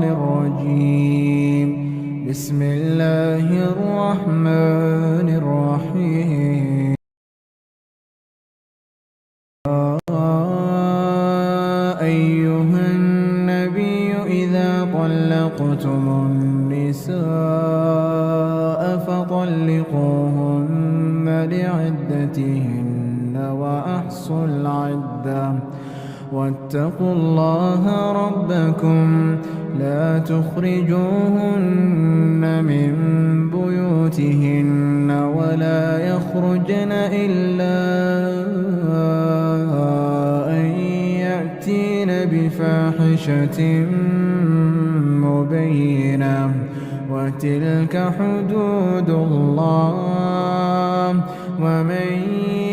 الرجيم. بسم الله الرحمن الرحيم. أيها النبي إذا طلقتم النساء فطلقوهن لعدتهن وأحصوا العدة واتقوا الله ربكم لا تخرجوهن من بيوتهن ولا يخرجن إلا أن يأتين بفاحشة مبينة وتلك حدود الله ومن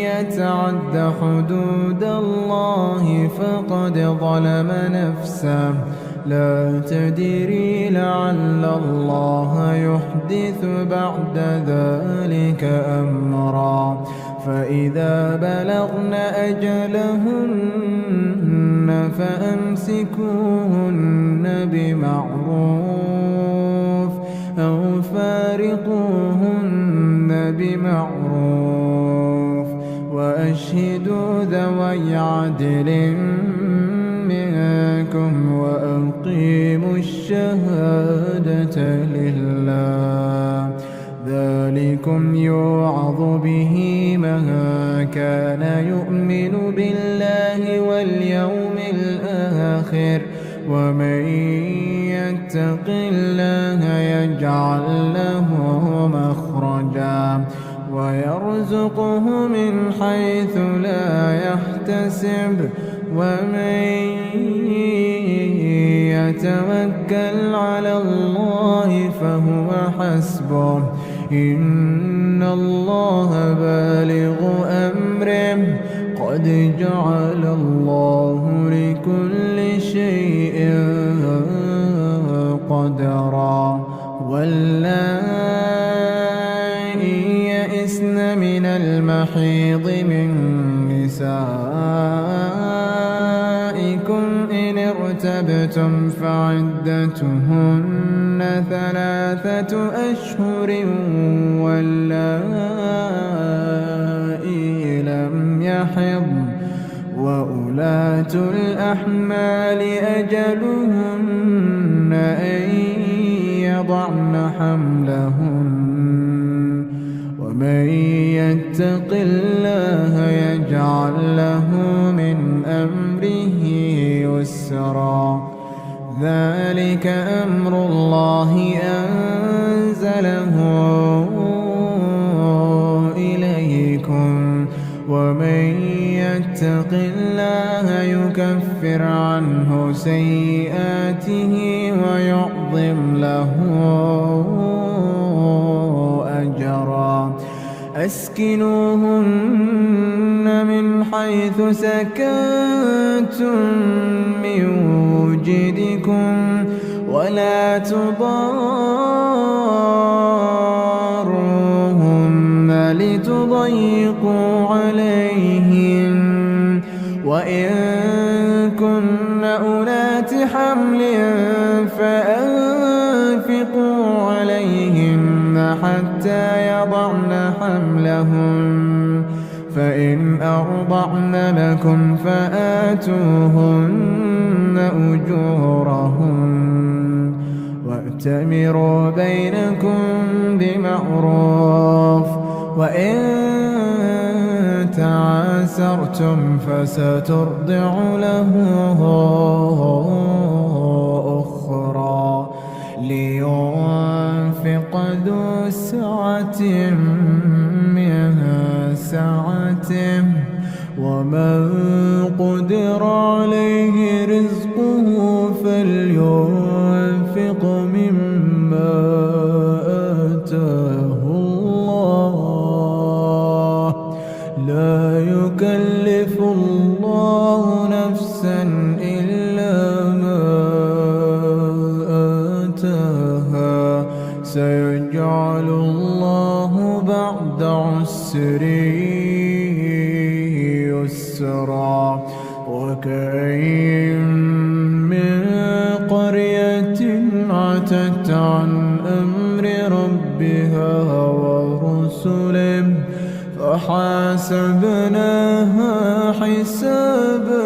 يتعد حدود الله فقد ظلم نفسه لا تدري لعل الله يحدث بعد ذلك أمرا فإذا بلغن أجلهن فأمسكوهن بمعروف أو فارقوهن بمعروف وأشهدوا ذوي عدل منكم وأقيموا الشهادة لله ذلكم يوعظ به من كان يؤمن بالله واليوم الآخر ومن يتق الله يجعل له مخرجا ويرزقه من حيث لا يحتسب ومن يتوكل على الله فهو حسبه إن الله بالغ أمره قد جعل الله لكل شيء قدرا واللائي يئسن من المحيض من نسائكم إن ارتبتم فعدتهن 3 أشهر واللائي لم يحضن وأولاة الأحمال أجلهن أن يضعن حملهن ومن يتق الله يجعل له من أمره يسرا ذلك أمر الله أنزله إليكم ومن يتق الله يكفر عنه سيئاته ويعظم له أجرا أسكنوهن من حيث سكنتم من وجدكم ولا تضاروهن لتضيقوا عليهن وإن كن أولات حمل فأنفقوا عليهن حتى يضعن حملهن فإن أرضعن لكم فآتوهن أجورهن وأتمروا بينكم بمعروف وإن تعاسرتم فسترضع له أخرى لينفق ذو سعة من سعته ومن قدر عليه رزقه فلينفق مما آتاه الله لا يكلف الله نفسا إلا ما آتاها سيجعل الله بعد عسر يسرا وكأين من قرية عتت عن أمر ربها ورسله فحاسبناها حسابا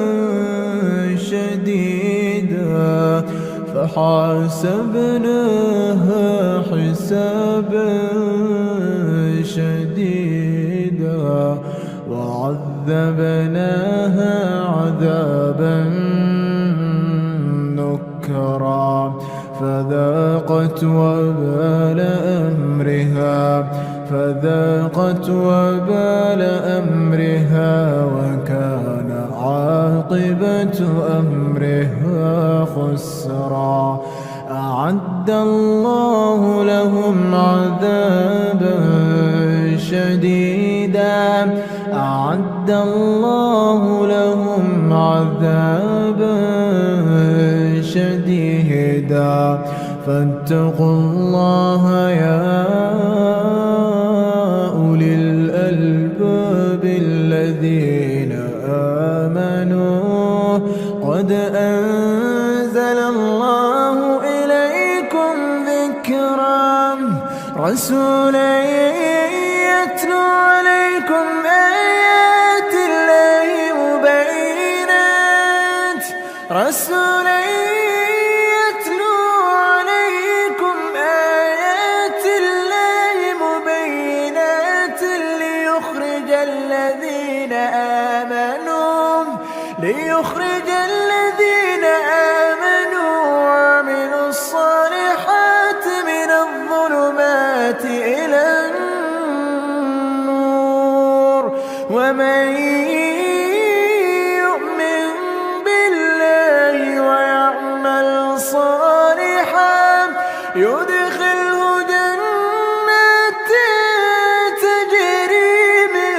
شديدا وعذبناها عذابا نكرا فذاقت وبال أمرها وكان عاقبة أمرها خسرا أعد الله لهم عذابا شديدا فاتقوا الله يا أولي الألباب الذين آمنوا قد أنزل الله إليكم ذكرا رسولا يتلو عليكم آيات الله مبينات ليخرج الذين آمنوا وعملوا الصالحات من الظلمات إلى النور ومن يؤمن بالله ويعمل صالحا يدخله جنات تجري من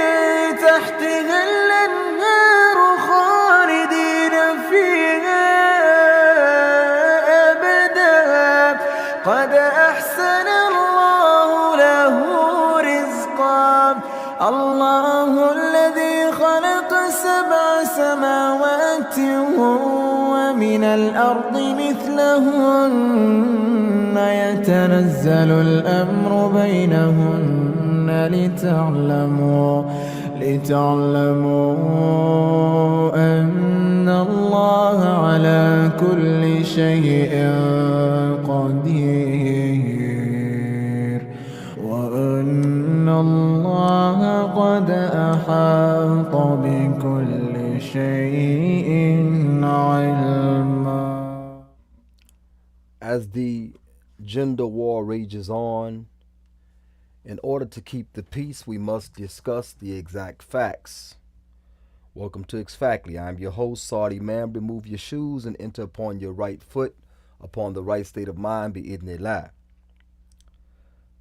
تحتها الأنهار خالدين فيها أبدا قد أحسن الله له رزقا الله الذي خلق 7 سماوات ومن الأرض مثلهن يتنزل الأمر بينهن لتعلموا أن الله على كل شيء قدير وأن الله قد أحاط بكل شيء علما. As the gender war rages on, in order to keep the peace, we must discuss the exact facts. Welcome to Exactly. I'm your host, Saudi Man. Remove your shoes and enter upon your right foot, upon the right state of mind, bi'idhnillah.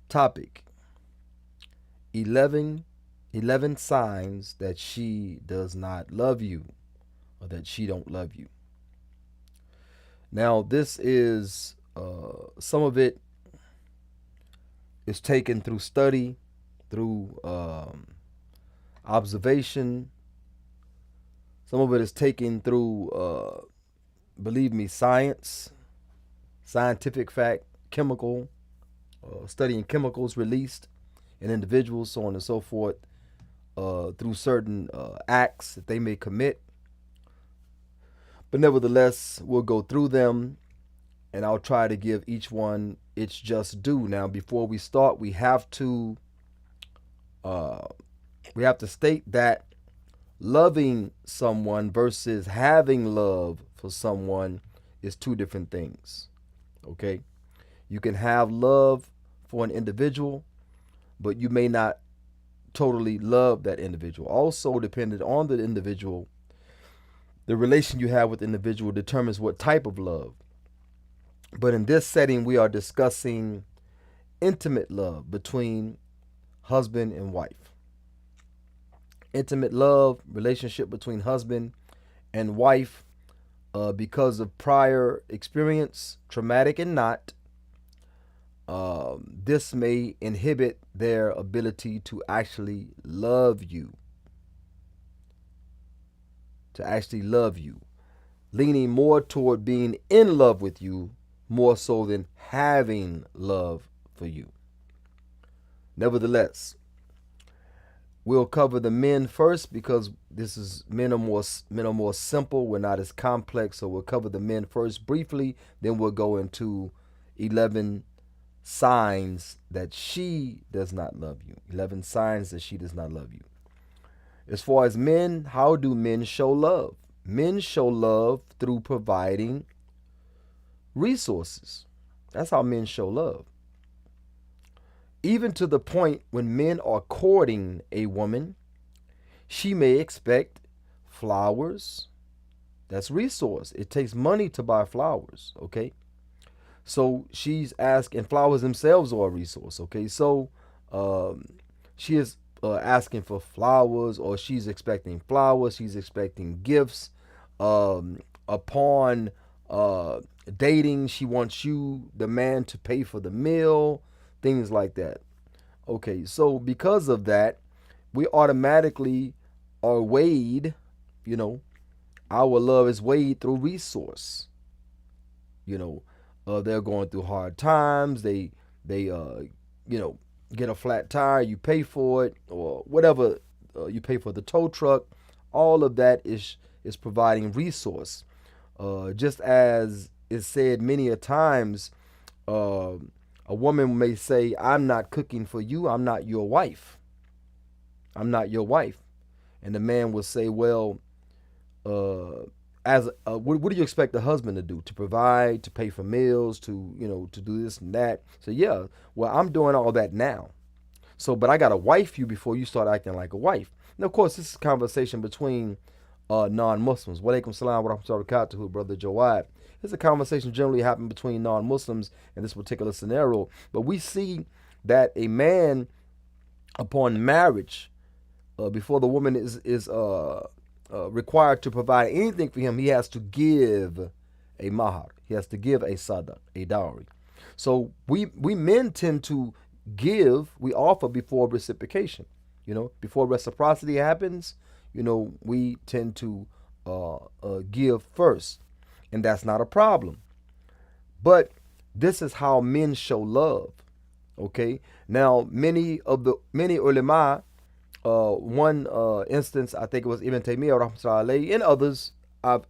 Topic: 11 signs that she does not love you, or that she don't love you. Now, this is some of it is taken through study, through observation. Some of it is taken through, believe me, scientific fact, chemical, studying chemicals released in individuals, so on and so forth, through certain acts that they may commit. But nevertheless, we'll go through them, and I'll try to give each one its just due. Now, before we start, we have to state that loving someone versus having love for someone is 2 different things. Okay? You can have love for an individual, but you may not totally love that individual. Also, depending on the individual, the relation you have with the individual determines what type of love. But in this setting, we are discussing intimate love between husband and wife. Intimate love, relationship between husband and wife, because of prior experience, traumatic and not, this may inhibit their ability to actually love you. Leaning more toward being in love with you more so than having love for you. Nevertheless, we'll cover the men first because this is men are more simple. We're not as complex, so we'll cover the men first briefly. Then we'll go into 11 signs that she does not love you. 11 signs that she does not love you. As far as men, how do men show love? Men show love through providing resources. That's how men show love. Even to the point when men are courting a woman, she may expect flowers. That's resource. It takes money to buy flowers, okay? So she's asking, flowers themselves are a resource, okay? So she is asking for flowers, or she's expecting flowers, she's expecting gifts. Upon dating, she wants you, the man, to pay for the meal, things like that. Okay, so because of that, we automatically are weighed, our love is weighed through resource. They're going through hard times. They get a flat tire, you pay for it, or whatever, you pay for the tow truck. All of that is providing resource. Just as is said many a times, a woman may say, I'm not cooking for you, I'm not your wife. I'm not your wife. And the man will say, well, what do you expect the husband to do? To provide, to pay for meals, to do this and that. So yeah, well, I'm doing all that now. So, but I got to wife you before you start acting like a wife. Now, of course, this is a conversation between non-Muslims. Wa alaikum salam wa rahmatullahi wa barakatuhu, brother Jawad. It's a conversation generally happening between non-Muslims in this particular scenario. But we see that a man, upon marriage, before the woman is required to provide anything for him, he has to give a mahar. He has to give a sadaq, a dowry. So we men tend to give, we offer before reciprocation. Before reciprocity happens, we tend to give first, and that's not a problem. But this is how men show love. Okay. Now, many ulama, one instance, I think it was Ibn Taymiyyah rahmatullahi alayhi, and others I've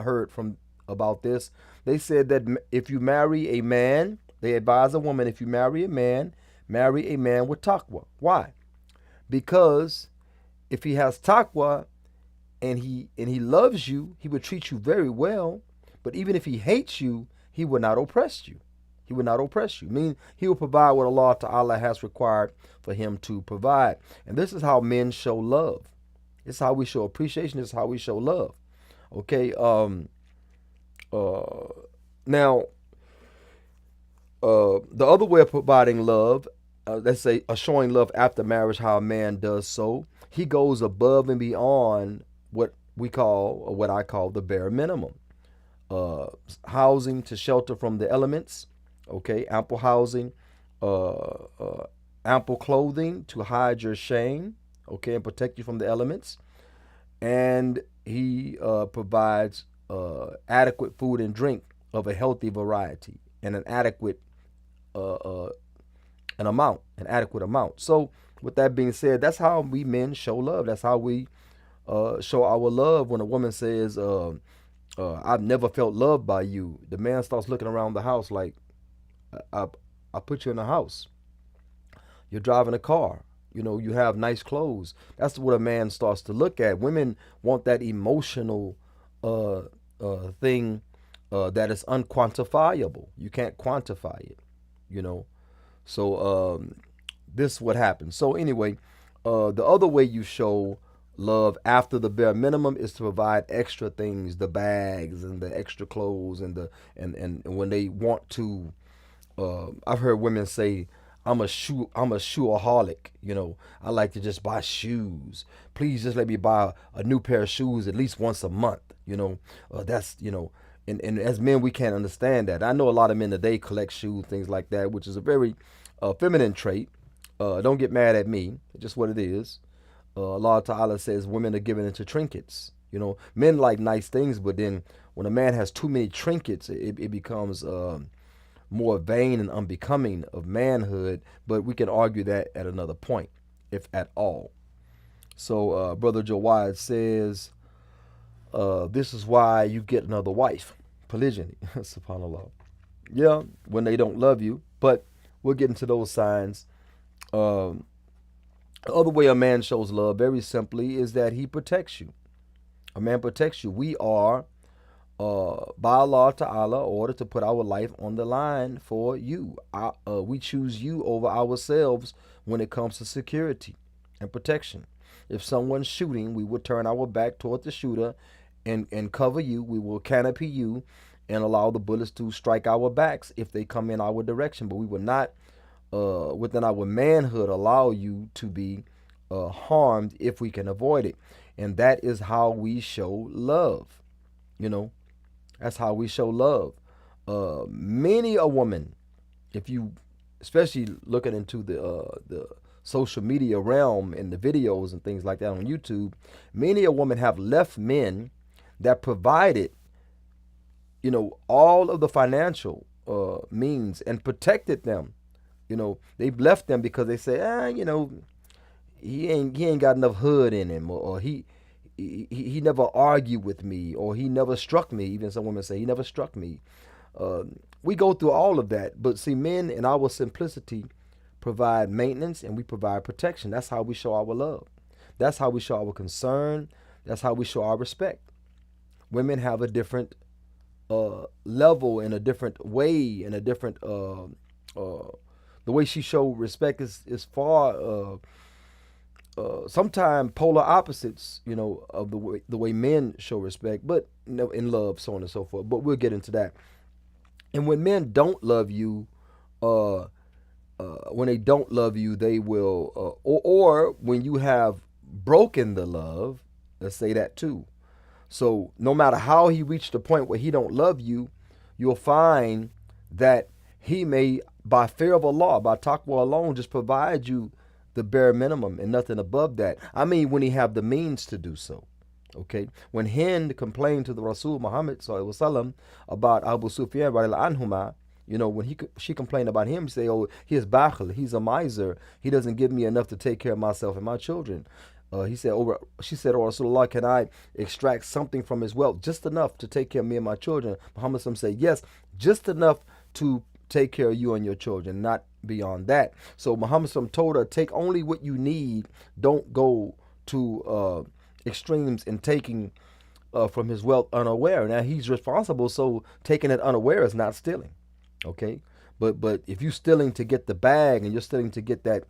heard from about this. They said that if you marry a man, they advise a woman, if you marry a man with taqwa. Why? Because if he has taqwa and he loves you, he would treat you very well. But even if he hates you, he would not oppress you. He would not oppress you. Meaning he will provide what Allah Ta'ala has required for him to provide. And this is how men show love. This is how we show appreciation. This is how we show love. Okay. Now, the other way of providing love, let's say showing love after marriage, how a man does so, he goes above and beyond what we call, or what I call, the bare minimum. Housing to shelter from the elements. Okay, ample housing, ample clothing to hide your shame, okay, and protect you from the elements. And he provides adequate food and drink of a healthy variety and an adequate adequate amount. So with that being said, that's how we men show love. That's how we show our love. When a woman says, I've never felt loved by you, the man starts looking around the house like, I put you in a house. You're driving a car. You have nice clothes. That's what a man starts to look at. Women want that emotional thing that is unquantifiable. You can't quantify it, So this is what happens. So anyway, the other way you show love after the bare minimum is to provide extra things, the bags and the extra clothes and when they want to. I've heard women say, I'm a shoeaholic. I like to just buy shoes. Please just let me buy a new pair of shoes at least once a month. That's, and as men, we can't understand that. I know a lot of men today collect shoes, things like that, which is a very feminine trait. Don't get mad at me. It's just what it is. Allah Ta'ala says women are given into trinkets. Men like nice things, but then when a man has too many trinkets, it becomes more vain and unbecoming of manhood. But we can argue that at another point, if at all. So, Brother Jawad says, this is why you get another wife. Polygyny. SubhanAllah. Yeah, when they don't love you. But we'll get into those signs. The other way a man shows love, very simply, is that he protects you. A man protects you. We are, by Allah Ta'ala, ordered to put our life on the line for you. We choose you over ourselves when it comes to security and protection. If someone's shooting, we will turn our back toward the shooter and cover you. We will canopy you and allow the bullets to strike our backs if they come in our direction. But we will not, within our manhood, allow you to be harmed if we can avoid it. And that is how we show love. That's how we show love. Many a woman, if you, especially looking into the social media realm and the videos and things like that on YouTube, many a woman have left men that provided, all of the financial means and protected them. They've left them because they say, he ain't got enough hood in him, or he never argued with me, or he never struck me. Even some women say he never struck me. We go through all of that, but see, men in our simplicity provide maintenance and we provide protection. That's how we show our love. That's how we show our concern. That's how we show our respect. Women have a different level and a different way and a different the way she show respect is far sometimes polar opposites, of the way men show respect, but in love, so on and so forth. But we'll get into that. And when men don't love you, when they don't love you, they will, or when you have broken the love, let's say that too. So no matter how he reached the point where he don't love you, you'll find that he may, by fear of Allah, by taqwa alone, just provide you the bare minimum and nothing above that. I mean, when he have the means to do so. Okay. When Hind complained to the Rasul Muhammad sallallahu alaihi wasallam about Abu Sufyan radiallahu anhuma, when she complained about him, she say, oh, he is bakhil, he's a miser, he doesn't give me enough to take care of myself and my children. She said, oh, Rasulullah, can I extract something from his wealth, just enough to take care of me and my children? Muhammad said, yes, just enough to take care of you and your children, not beyond that. So Muhammad told her, take only what you need. Don't go to extremes in taking from his wealth unaware. Now he's responsible, so taking it unaware is not stealing. Okay, but if you're stealing to get the bag and you're stealing to get that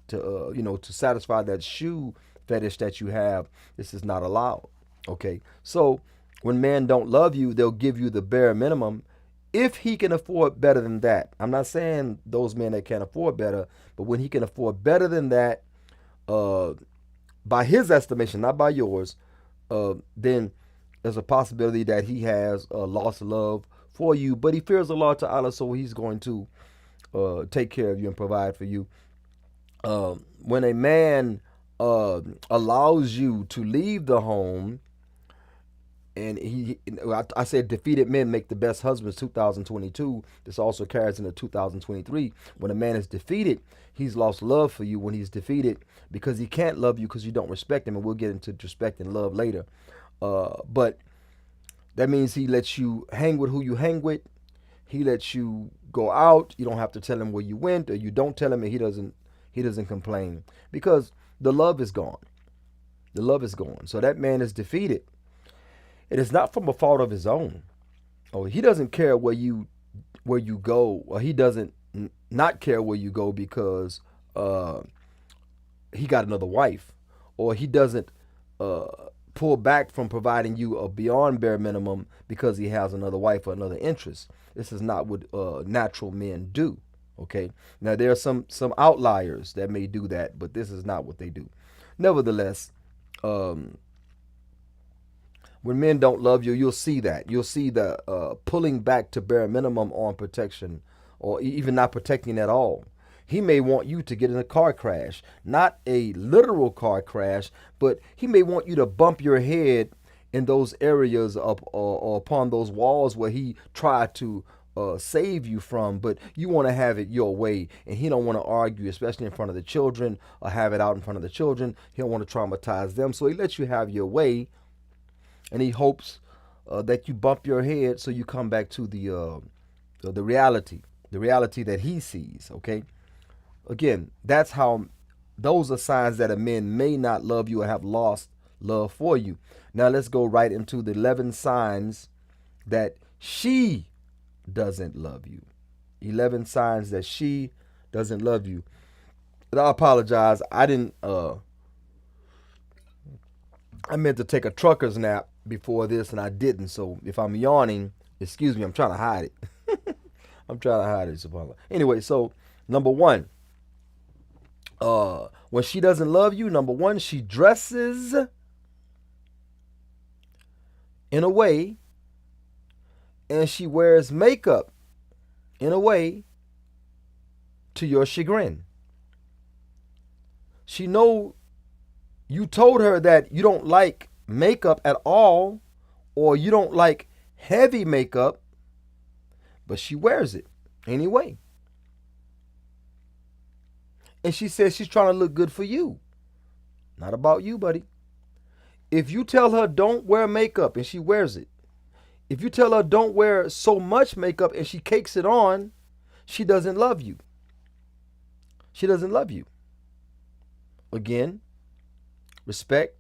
to satisfy that shoe fetish that you have, this is not allowed. Okay, so when men don't love you, they'll give you the bare minimum if he can afford better than that. I'm not saying those men that can't afford better, but when he can afford better than that, by his estimation, not by yours, then there's a possibility that he has lost love for you, but he fears Allah Ta'ala, so he's going to take care of you and provide for you. When a man allows you to leave the home, and I said defeated men make the best husbands, 2022. This also carries into 2023. When a man is defeated, he's lost love for you when he's defeated because he can't love you because you don't respect him. And we'll get into respect and love later. But that means he lets you hang with who you hang with. He lets you go out. You don't have to tell him where you went, or you don't tell him, and he doesn't complain because the love is gone. The love is gone. So that man is defeated. It is not from a fault of his own. Oh, he doesn't care where you go, or he doesn't not care where you go because he got another wife, or he doesn't pull back from providing you a beyond bare minimum because he has another wife or another interest. This is not what natural men do. Okay. Now there are some outliers that may do that, but this is not what they do. Nevertheless, when men don't love you, you'll see that. You'll see the pulling back to bare minimum on protection, or even not protecting at all. He may want you to get in a car crash, not a literal car crash, but he may want you to bump your head in those areas up or upon those walls where he tried to save you from, but you want to have it your way, and he don't want to argue, especially in front of the children, or have it out in front of the children. He don't want to traumatize them, so he lets you have your way, and he hopes that you bump your head so you come back to the reality that he sees. Okay, again, that's how. Those are signs that a man may not love you or have lost love for you. Now let's go right into the 11 signs that she doesn't love you. 11 signs that she doesn't love you. And I apologize. I meant to take a trucker's nap before this and I didn't. So if I'm yawning, excuse me, I'm trying to hide it. I'm trying to hide it, subhanAllah. Anyway, so number one, when she doesn't love you, number one, she dresses in a way, and she wears makeup in a way to your chagrin. She know you told her that you don't like makeup at all, or you don't like heavy makeup, but she wears it anyway. And she says she's trying to look good for you. Not about you, buddy. If you tell her don't wear makeup and she wears it, if you tell her don't wear so much makeup and she cakes it on, she doesn't love you. She doesn't love you. Again, respect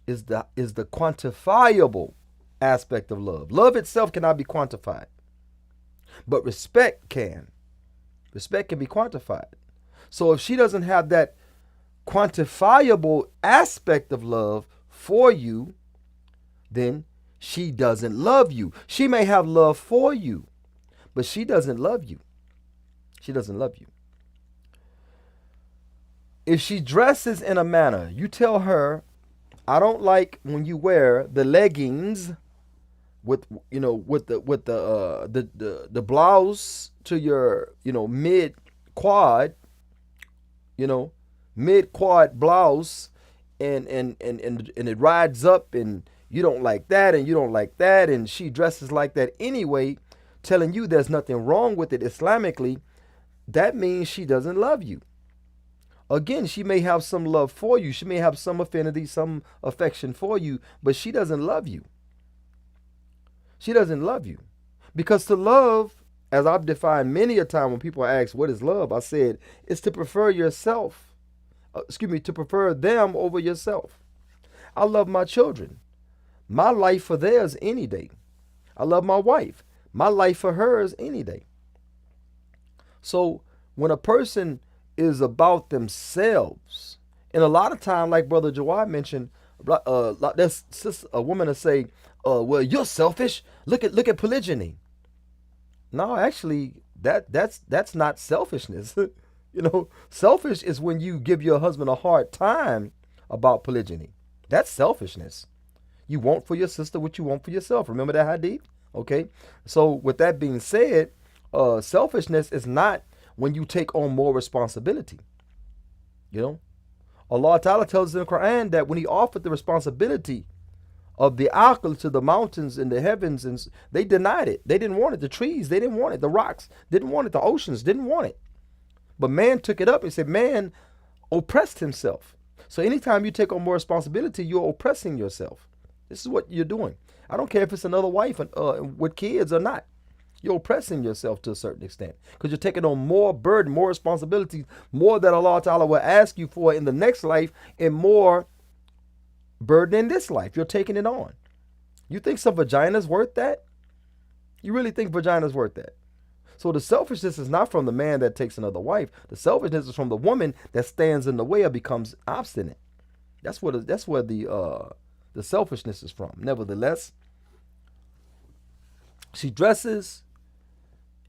is the quantifiable aspect of love. Love itself cannot be quantified, but respect can. Respect can be quantified. So if she doesn't have that quantifiable aspect of love for you, then she doesn't love you. She may have love for you, but she doesn't love you. She doesn't love you. If she dresses in a manner, you tell her, I don't like when you wear the leggings with the blouse to your mid quad, mid quad blouse, and it rides up, and you don't like that, and you don't like that, and she dresses like that anyway, telling you there's nothing wrong with it Islamically. That means she doesn't love you. Again, she may have some love for you. She may have some affinity, some affection for you, but she doesn't love you. She doesn't love you. Because to love, as I've defined many a time when people ask, what is love? I said, it's to prefer yourself. To prefer them over yourself. I love my children. My life for theirs any day. I love my wife. My life for hers any day. So when a person is about themselves, and a lot of time, like Brother Jawad mentioned, there's a woman to say, well, you're selfish. Look at polygyny. No, actually, that's not selfishness. Selfish is when you give your husband a hard time about polygyny. That's selfishness. You want for your sister what you want for yourself. Remember that hadith? Okay. So with that being said, selfishness is not when you take on more responsibility. Allah Ta'ala tells us in the Quran that when he offered the responsibility of the aql to the mountains and the heavens, and they denied it. They didn't want it. The trees, they didn't want it. The rocks didn't want it. The oceans didn't want it. But man took it up and said man oppressed himself. So anytime you take on more responsibility, you're oppressing yourself. This is what you're doing. I don't care if it's another wife with kids or not. You're oppressing yourself to a certain extent because you're taking on more burden, more responsibility, more that Allah Ta'ala will ask you for in the next life, and more burden in this life. You're taking it on. You think some vagina's worth that? You really think vagina's worth that? So the selfishness is not from the man that takes another wife. The selfishness is from the woman that stands in the way or becomes obstinate. That's where the selfishness is from. Nevertheless, she dresses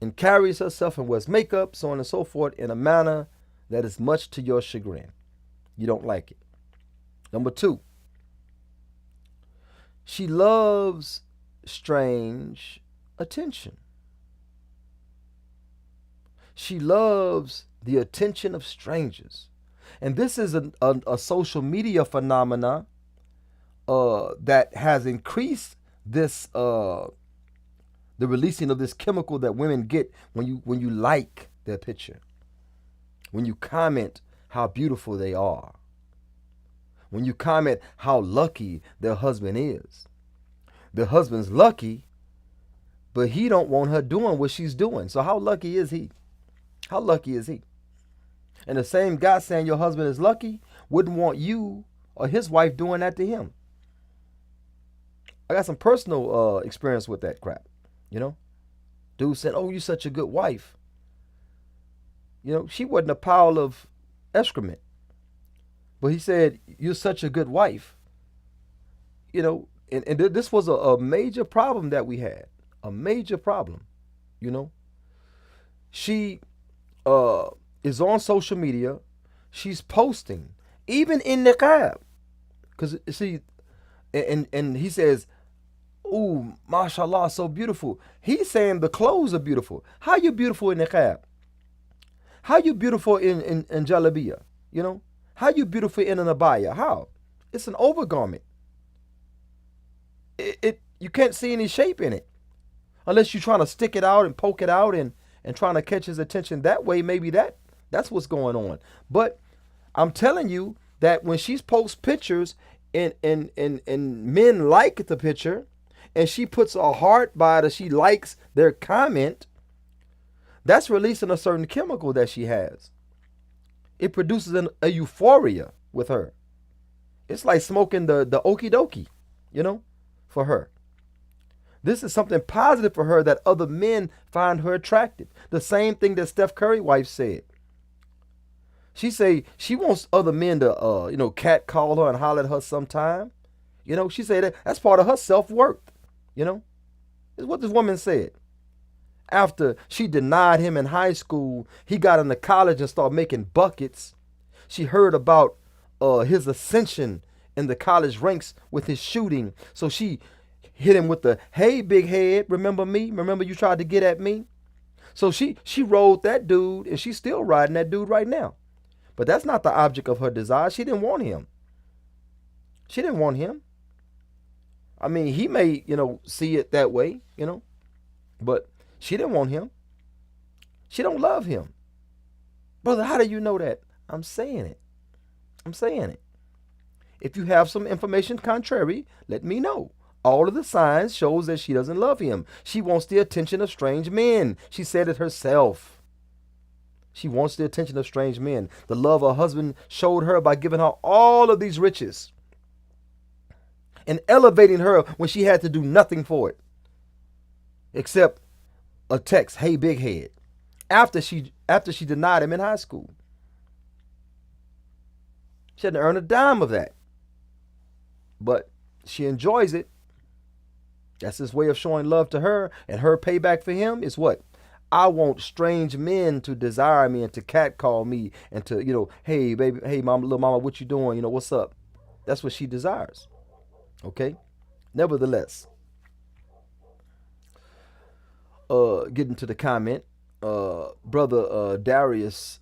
and carries herself and wears makeup, so on and so forth, in a manner that is much to your chagrin. You don't like it. Number two, she loves strange attention. She loves the attention of strangers. And this is a social media phenomena that has increased this the releasing of this chemical that women get when you like their picture, when you comment how beautiful they are, when you comment how lucky their husband is. The husband's lucky, but he don't want her doing what she's doing. So how lucky is he? How lucky is he? And the same guy saying your husband is lucky wouldn't want you or his wife doing that to him. I got some personal experience with that crap. You know, dude said, "Oh, you're such a good wife." You know, she wasn't a pile of excrement, but he said, "You're such a good wife." You know, and this was a major problem that we had, a major problem. You know, she is on social media. She's posting, even in niqab, because see, and he says, "Ooh, mashallah, so beautiful." He's saying the clothes are beautiful. How you beautiful in niqab? How you beautiful in jalabiyah? You know, how you beautiful in an abaya? How? It's an overgarment. You can't see any shape in it unless you're trying to stick it out and poke it out and trying to catch his attention that way. Maybe that's what's going on. But I'm telling you that when she posts pictures and men like the picture, and she puts a heart by it, or she likes their comment, that's releasing a certain chemical that she has. It produces a euphoria with her. It's like smoking the okie dokie, you know, for her. This is something positive for her that other men find her attractive. The same thing that Steph Curry wife said. She say she wants other men to catcall her and holler at her sometime. You know, she said that's part of her self-worth. You know, is what this woman said. After she denied him in high school, he got into college and started making buckets. She heard about his ascension in the college ranks with his shooting. So she hit him with the, "Hey, big head, remember me? Remember you tried to get at me?" So she rode that dude, and she's still riding that dude right now. But that's not the object of her desire. She didn't want him. She didn't want him. I mean, he may, see it that way, but she didn't want him. She don't love him. Brother, how do you know that? I'm saying it. I'm saying it. If you have some information contrary, let me know. All of the signs shows that she doesn't love him. She wants the attention of strange men. She said it herself. She wants the attention of strange men. The love her husband showed her by giving her all of these riches and elevating her when she had to do nothing for it except a text, "Hey, big head," after she denied him in high school. She hadn't earned a dime of that, but she enjoys it. That's his way of showing love to her, and her payback for him is what? I want strange men to desire me and to catcall me and to, "Hey, baby, hey, mama, little mama, what you doing? What's up?" That's what she desires. Okay? Nevertheless, getting to the comment, brother Darius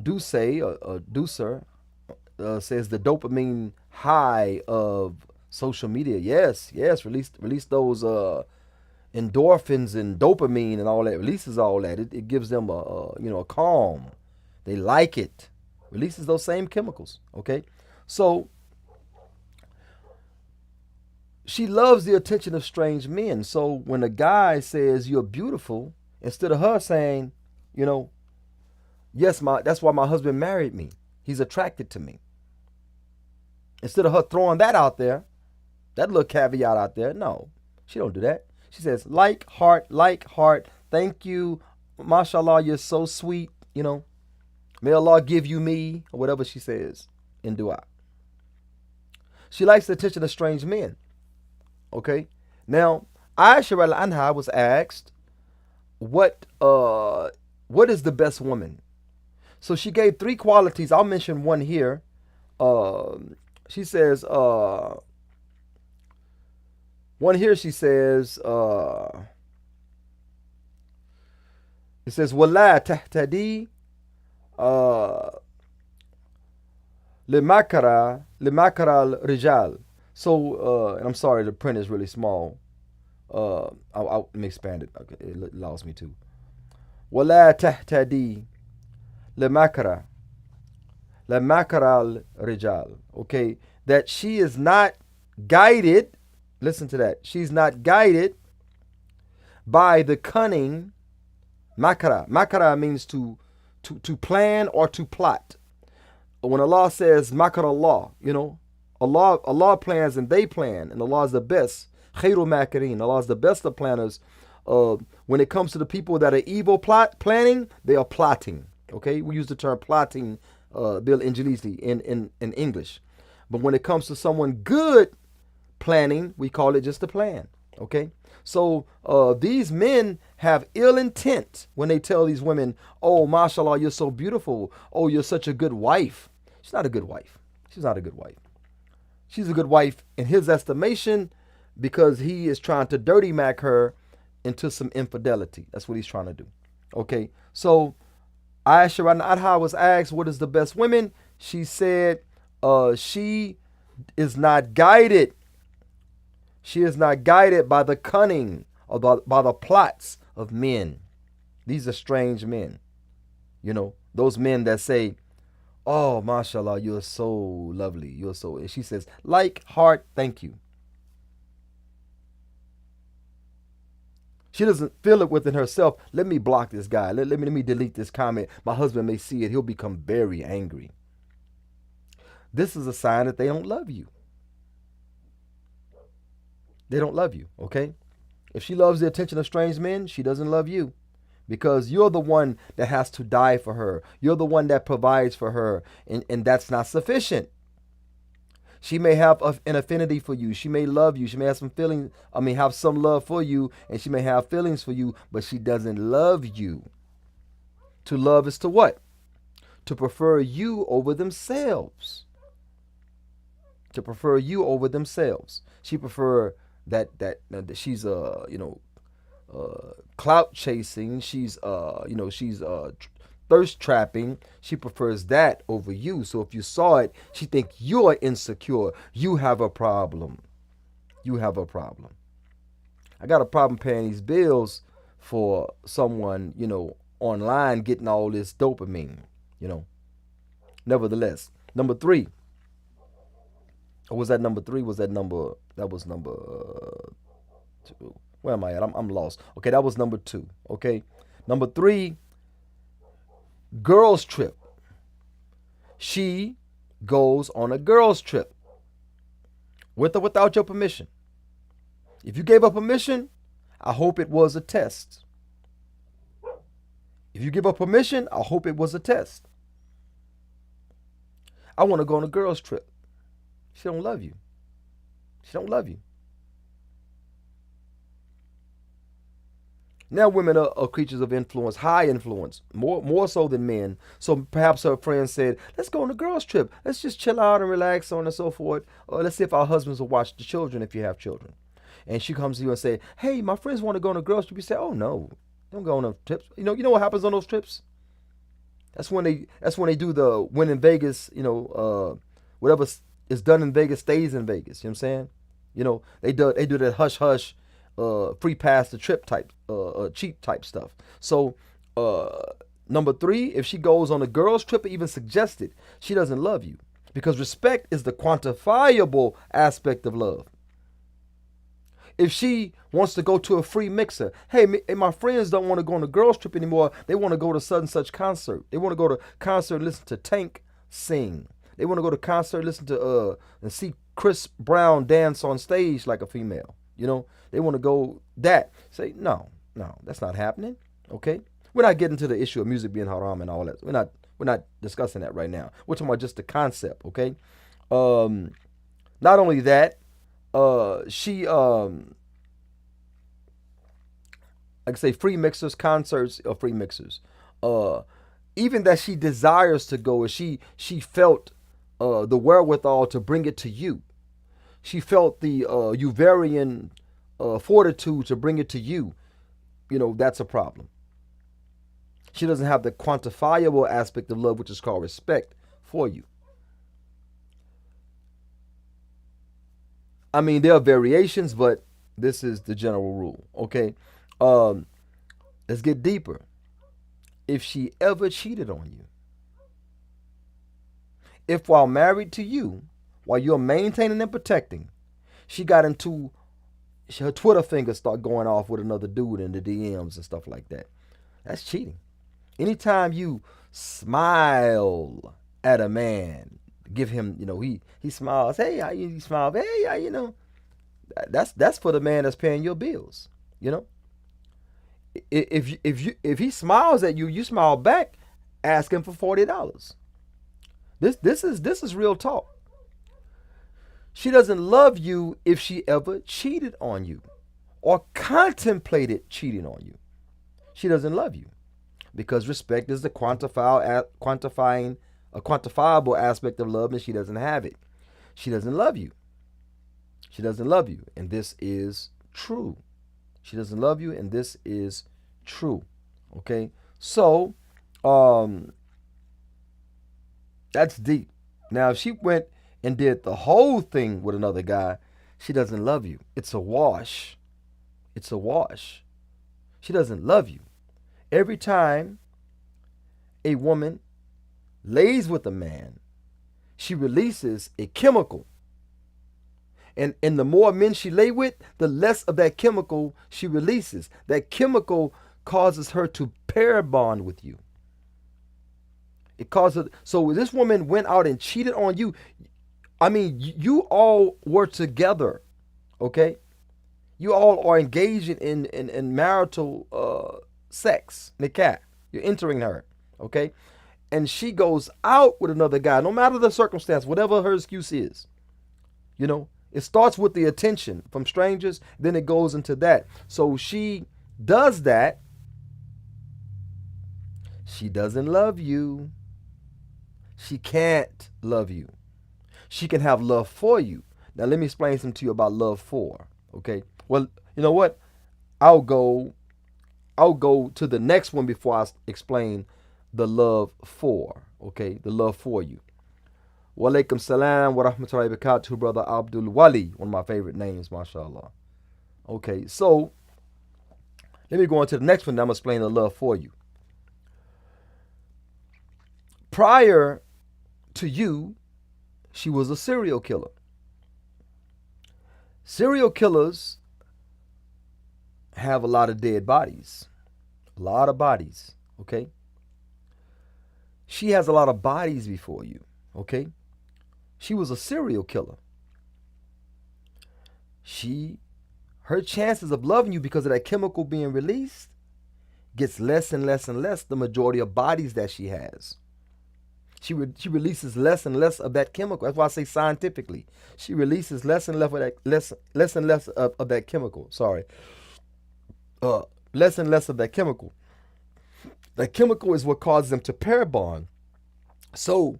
Ducer says the dopamine high of social media. Yes, release those endorphins and dopamine and all that. Releases all that. It gives them a calm. They like it. Releases those same chemicals. Okay, so she loves the attention of strange men. So when a guy says you're beautiful, instead of her saying, "Yes, that's why my husband married me. He's attracted to me." Instead of her throwing that out there, that little caveat out there, no, she don't do that. She says, like heart, thank you, mashallah, you're so sweet, may Allah give you me, or whatever she says in dua. She likes the attention of strange men. Okay, now Aisha radiallahu anha was asked, what is the best woman? So she gave 3 qualities. I'll mention one here. She says, one here she says, it says, "Wala tahtadi limakara al-rijal." So, and I'm sorry, the print is really small. Let me expand it. Okay, it allows me to. ولا تهتدي لمكر الرجال. Okay, that she is not guided. Listen to that. She's not guided by the cunning. Makara. Makara means to plan or to plot. When Allah says makar Allah, Allah plans and they plan, and Allah is the best. Khairul makirin. Allah is the best of planners. When it comes to the people that are evil planning, they are plotting. Okay, we use the term plotting, bil injilisi in English. But when it comes to someone good planning, we call it just a plan. Okay, so these men have ill intent when they tell these women, "Oh, mashallah, you're so beautiful. Oh, you're such a good wife." She's not a good wife. She's not a good wife. She's a good wife in his estimation because he is trying to dirty mac her into some infidelity. That's what he's trying to do. Okay, so Aisha Adha was asked, "What is the best women?" She said, "She is not guided. She is not guided by the cunning or by the plots of men." These are strange men. Those men that say, "Oh, mashallah, you're so lovely. You're so," and she says, "Like, heart, thank you." She doesn't feel it within herself. Let me block this guy. Let me delete this comment. My husband may see it. He'll become very angry. This is a sign that they don't love you. They don't love you, okay? If she loves the attention of strange men, she doesn't love you, because you're the one that has to die for her. You're the one that provides for her, and that's not sufficient. She may have an affinity for you. She may love you. She may have some feelings. Have some love for you, and she may have feelings for you, but she doesn't love you. To love is to what? To prefer you over themselves. To prefer you over themselves. She prefer that she's clout chasing. She's thirst trapping. She prefers that over you. So if you saw it, she think you're insecure. You have a problem. You have a problem. I got a problem paying these bills for someone, online getting all this dopamine, Nevertheless, number 3. Or was that number 3? That was number 2. Where am I at? I'm lost. Okay, that was number 2. Okay. Number 3, girls trip. She goes on a girls trip with or without your permission. If you gave her permission, I hope it was a test. If you give her permission, I hope it was a test. I want to go on a girls trip. She don't love you. She don't love you. Now women are creatures of influence, high influence, more so than men. So perhaps her friend said, "Let's go on a girls trip. Let's just chill out and relax, so on and so forth. Or let's see if our husbands will watch the children if you have children." And she comes to you and say, "Hey, my friends want to go on a girls trip." You say, "Oh no, don't go on a trip." You know what happens on those trips? That's when they do the when in Vegas, whatever is done in Vegas stays in Vegas. You know what I'm saying? They do that hush hush, free pass the trip type, cheap type stuff. So number 3, if she goes on a girls trip or even suggested, she doesn't love you, because respect is the quantifiable aspect of love. If she wants to go to a free mixer, hey, my friends don't want to go on a girls trip anymore. They want to go to such and such concert. They want to go to concert and listen to Tank sing. They want to go to concert, listen to and see Chris Brown dance on stage like a female. They want to go that. Say, no, that's not happening. Okay? We're not getting to the issue of music being haram and all that. We're not discussing that right now. We're talking about just the concept, okay? Not only that, she like I say, free mixers, concerts or free mixers. Even that she desires to go, or she felt the wherewithal to bring it to you. She felt the Uvarian fortitude to bring it to you. That's a problem. She doesn't have the quantifiable aspect of love, which is called respect for you. I mean, there are variations, but this is the general rule. Okay. Um, let's get deeper. If she ever cheated on you, if while married to you, while you're maintaining and protecting, she got into her Twitter fingers start going off with another dude in the DMs and stuff like that, that's cheating. Anytime you smile at a man, give him, he smiles, hey, how you, he smiles, hey, how you know, that's for the man that's paying your bills. You know, if he smiles at you, you smile back, ask him for $40. This is real talk. She doesn't love you if she ever cheated on you or contemplated cheating on you. She doesn't love you because respect is the quantifying a quantifiable aspect of love, and she doesn't have it. She doesn't love you. She doesn't love you, and this is true. She doesn't love you, and this is true. Okay, so that's deep. Now, if she went and did the whole thing with another guy, she doesn't love you. It's a wash. It's a wash. She doesn't love you. Every time a woman lays with a man, she releases a chemical. And the more men she lay with, the less of that chemical she releases. That chemical causes her to pair bond with you. It causes. So this woman went out and cheated on you. I mean, you all were together, okay? You all are engaging in marital sex, nikah. You're entering her, okay? And she goes out with another guy, no matter the circumstance, whatever her excuse is. You know, it starts with the attention from strangers, then it goes into that. So she does that. She doesn't love you. She can't love you. She can have love for you. Now let me explain something to you about love for. Okay. Well, you know what? I'll go to the next one before I explain the love for. Okay, the love for you. Wa alaikum salam wa rahmatullahi wa barakatuh, brother Abdul Wali, one of my favorite names, mashallah. Okay, so let me go on to the next one. I'm gonna explain the love for you. Prior to you, she was a serial killer. Serial killers have a lot of dead bodies. A lot of bodies, okay? She has a lot of bodies before you, okay? She was a serial killer. Her chances of loving you because of that chemical being released gets less and less and less the majority of bodies that she has. She releases less and less of that chemical. That's why I say scientifically, she releases less and less of that less and less of that chemical. Sorry, less and less of that chemical. That chemical is what causes them to pair bond. So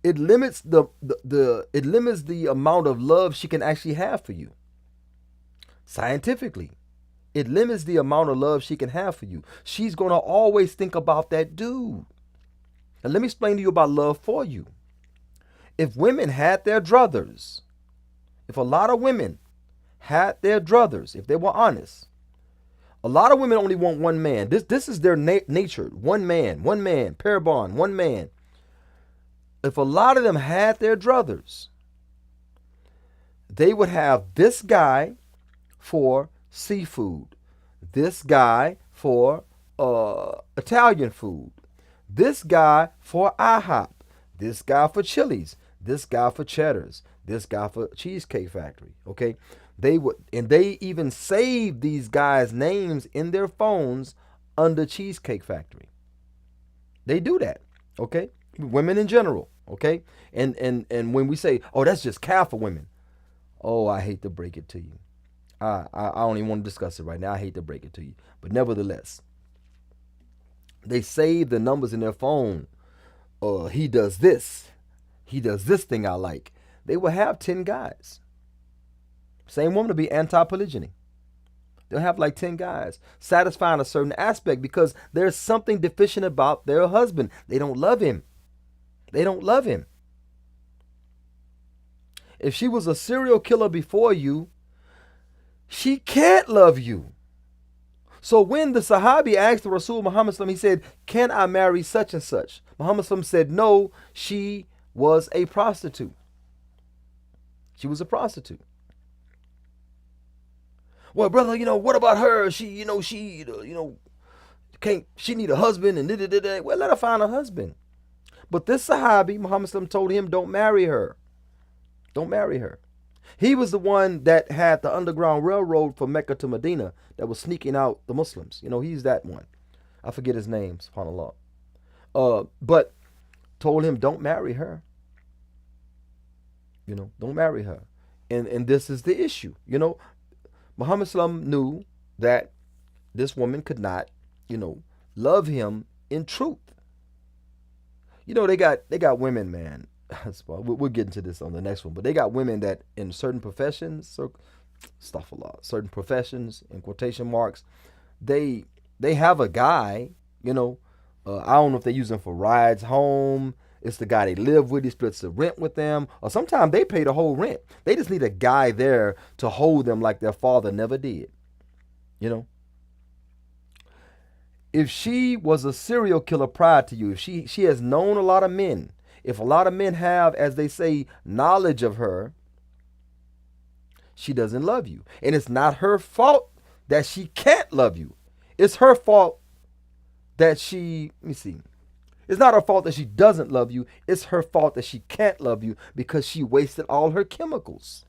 it limits the amount of love she can actually have for you. Scientifically, it limits the amount of love she can have for you. She's gonna always think about that dude. And let me explain to you about love for you. If women had their druthers, if a lot of women had their druthers, if they were honest, a lot of women only want one man. This is their nature. One man, pair bond, one man. If a lot of them had their druthers, they would have this guy for seafood, this guy for Italian food, this guy for IHOP, this guy for Chili's, this guy for Cheddar's, this guy for Cheesecake Factory. Okay, they even saved these guys' names in their phones under Cheesecake Factory. They do that. Okay, women in general. Okay, and when we say, oh, that's just calf for women, oh, I hate to break it to you. I don't even want to discuss it right now. I hate to break it to you, but nevertheless, they save the numbers in their phone. He does this. He does this thing I like. They will have 10 guys. Same woman will be anti-polygyny. They'll have like 10 guys satisfying a certain aspect because there's something deficient about their husband. They don't love him. They don't love him. If she was a serial killer before you, she can't love you. So when the Sahabi asked the Rasul Muhammad, he said, can I marry such and such? Muhammad said, no, she was a prostitute. She was a prostitute. Well, brother, what about her? She can't, she need a husband and da. Well, let her find a husband. But this Sahabi, Muhammad told him, don't marry her. Don't marry her. He was the one that had the underground railroad from Mecca to Medina that was sneaking out the Muslims. He's that one. I forget his name, subhanAllah. But told him, don't marry her. Don't marry her. And this is the issue. Muhammad knew that this woman could not, love him in truth. They got women, man. We'll get into this on the next one, but they got women that in certain professions, certain professions in quotation marks, they have a guy, I don't know if they use him for rides home. It's the guy they live with. He splits the rent with them, or sometimes they pay the whole rent. They just need a guy there to hold them like their father never did. If she was a serial killer prior to you, if she has known a lot of men, if a lot of men have, as they say, knowledge of her, she doesn't love you. And it's not her fault that she can't love you. It's her fault that it's not her fault that she doesn't love you. It's her fault that she can't love you because she wasted all her chemicals.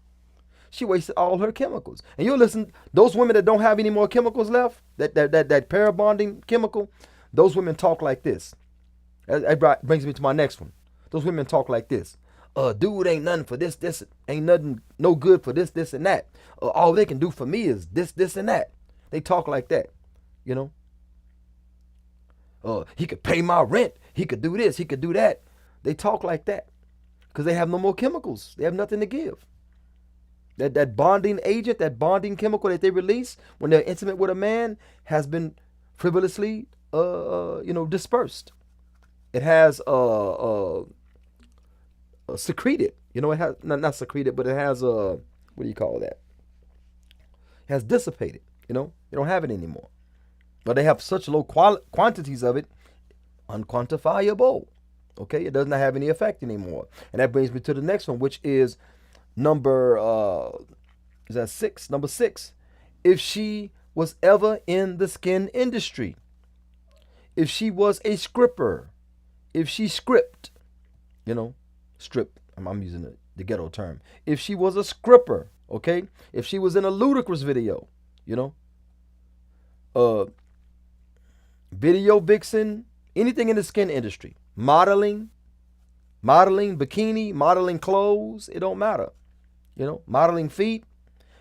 She wasted all her chemicals. And you'll listen, those women that don't have any more chemicals left, that pair bonding chemical, those women talk like this. That brings me to my next one. Those women talk like this. Dude ain't nothing for this, ain't nothing, no good for this, and that. All they can do for me is this, and that. They talk like that, he could pay my rent. He could do this, he could do that. They talk like that because they have no more chemicals. They have nothing to give. That bonding agent, that bonding chemical that they release when they're intimate with a man has been frivolously, dispersed. It has secreted. It has not secreted, but it has what do you call that? It has dissipated. They don't have it anymore. But they have such low quantities of it, unquantifiable. Okay, it does not have any effect anymore. And that brings me to the next one, which is number 6. Number 6. If she was ever in the skin industry, if she was a scripper, if she script, strip, I'm using the ghetto term. If she was a scripper, okay? If she was in a Ludacris video, video vixen, anything in the skin industry, modeling, bikini, modeling clothes, it don't matter. Modeling feet.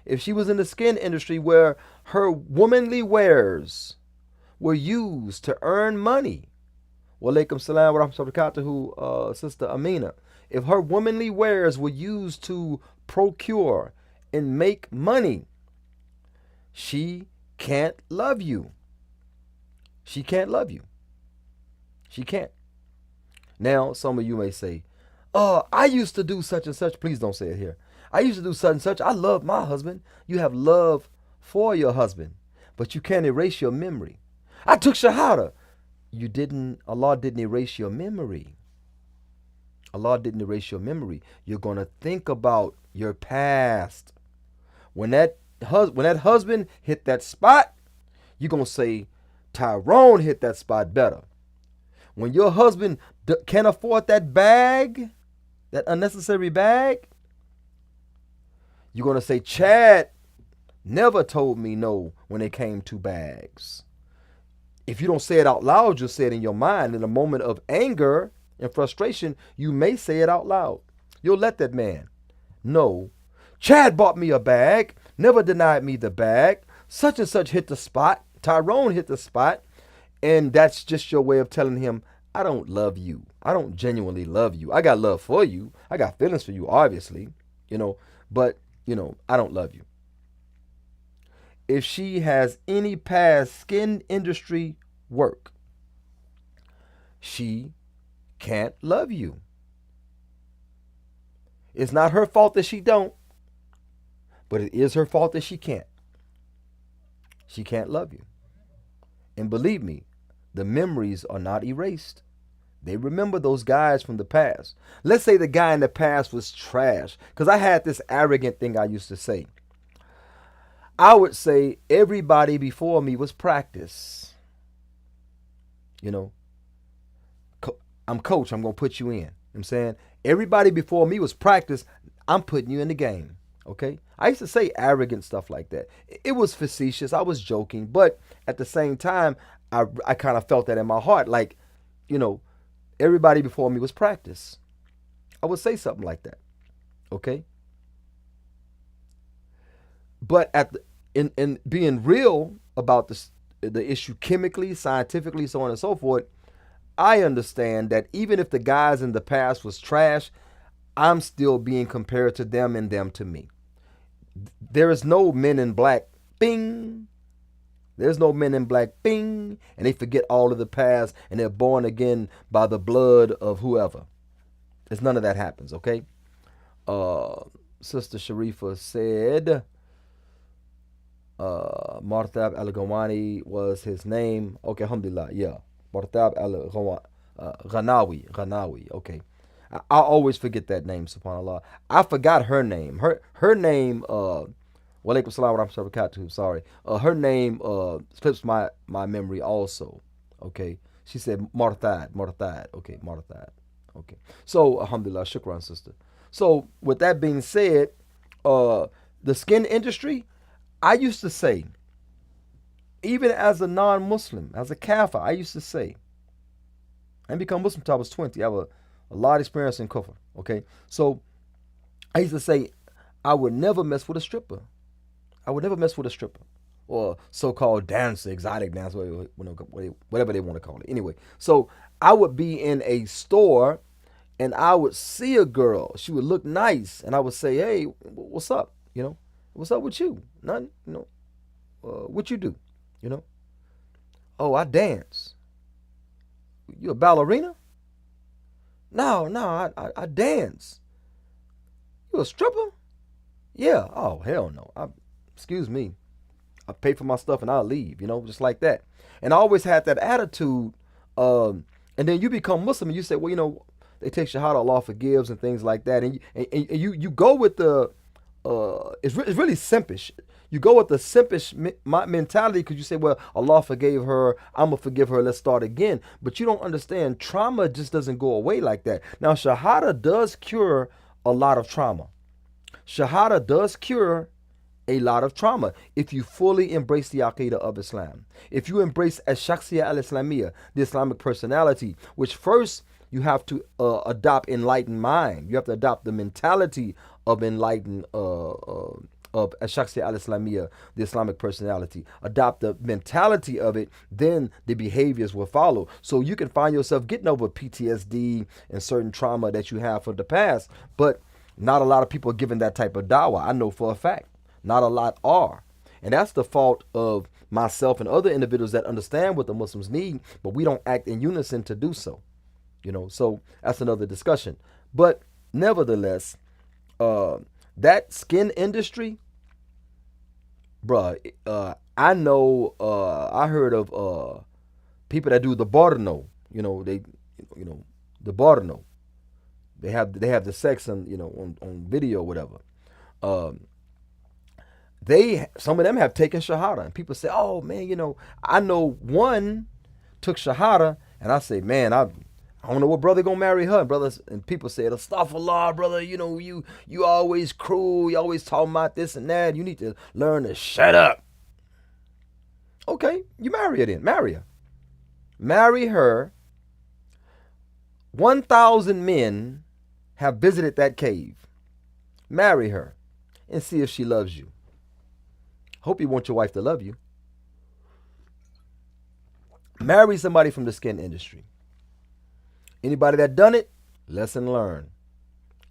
If she was in the skin industry where her womanly wares were used to earn money, walaikum salam wa rahmatullahi wa barakatuhu, Sister Amina. If her womanly wares were used to procure and make money, she can't love you. She can't love you. She can't. Now, some of you may say, I used to do such and such. Please don't say it here. I used to do such and such. I love my husband. You have love for your husband, but you can't erase your memory. I took Shahada. Allah didn't erase your memory. Allah didn't erase your memory. You're going to think about your past. When that husband hit that spot, you're going to say, Tyrone hit that spot better. When your husband can't afford that bag, that unnecessary bag, you're going to say, Chad never told me no when it came to bags. If you don't say it out loud, you'll say it in your mind. In a moment of anger and frustration, you may say it out loud. You'll let that man know, Chad bought me a bag, never denied me the bag, such and such hit the spot, Tyrone hit the spot, and that's just your way of telling him, I don't love you. I don't genuinely love you. I got love for you. I got feelings for you, obviously, but, I don't love you. If she has any past skin industry work, she can't love you. It's not her fault that she don't, but it is her fault that she can't. She can't love you. And believe me, the memories are not erased. They remember those guys from the past. Let's say the guy in the past was trash. Because I had this arrogant thing I used to say. I would say everybody before me was practice. You know, I'm coach, I'm going to put you in. You know what I'm saying? Everybody before me was practice, I'm putting you in the game. Okay? I used to say arrogant stuff like that. It was facetious. I was joking. But at the same time, I kind of felt that in my heart. Like, you know, everybody before me was practice. I would say something like that. Okay? But in being real about the issue chemically, scientifically, so on and so forth, I understand that even if the guys in the past was trash, I'm still being compared to them and them to me. There is no Men in Black, bing. There's no Men in Black, bing, and they forget all of the past and they're born again by the blood of whoever. There's none of that happens, okay? Sister Sharifa said, Marthab al-Ghawani was his name. Okay, alhamdulillah, yeah. Marthab al-Ghanawi, okay. I always forget that name, subhanAllah. I forgot her name. Her name, Walaikum salam wa rahmatullahi wa barakatuh, sorry. Her name slips my memory also, okay. She said Marthad, okay, Marthad, okay. So, alhamdulillah, shukran, sister. So, with that being said, the skin industry, I used to say, even as a non-Muslim, as a kafir, I used to say, I didn't become Muslim until I was 20. I have a lot of experience in kufr, okay? So, I used to say, I would never mess with a stripper. I would never mess with a stripper. Or so-called dancer, exotic dancer, whatever they want to call it. Anyway, so I would be in a store and I would see a girl. She would look nice. And I would say, hey, what's up? You know, what's up with you? Nothing, you know. What you do? You know? Oh, I dance. You a ballerina? No, I dance. You a stripper? Yeah. Oh, hell no. Excuse me. I pay for my stuff and I'll leave, you know, just like that. And I always had that attitude. And then you become Muslim and you say, well, you know, they take shahada, Allah forgives and things like that. And you go with the, it's really simpish. You go with the simpish mentality because you say, well, Allah forgave her, I'm going to forgive her, let's start again. But you don't understand, trauma just doesn't go away like that. Now, shahada does cure a lot of trauma. Shahada does cure a lot of trauma if you fully embrace the Aqidah of Islam. If you embrace Ash-Shakhsiyya al-Islamiyya, the Islamic personality, which first you have to adopt enlightened mind. You have to adopt the mentality of enlightened of Ash-Shakhsiyya al-Islamiyya, the Islamic personality. Adopt the mentality of it, then the behaviors will follow. So you can find yourself getting over PTSD and certain trauma that you have from the past, but not a lot of people are given that type of dawah. I know for a fact. Not a lot are. And that's the fault of myself and other individuals that understand what the Muslims need, but we don't act in unison to do so. You know, so that's another discussion. But nevertheless, that skin industry, bruh, I know, I heard of people that do the borno, you know, the borno. They have the sex on, you know, on video or whatever. Some of them have taken shahada, and people say, oh man, you know, I know one took shahada, and I say, man, I don't know what brother gonna marry her, brothers. And people say, astaghfirullah, brother, you know, you always cruel, you always talking about this and that, you need to learn to shut up. Okay, you marry her then, marry her. Marry her. 1,000 men have visited that cave. Marry her and see if she loves you. Hope you want your wife to love you. Marry somebody from the skin industry. Anybody that done it, lesson learned.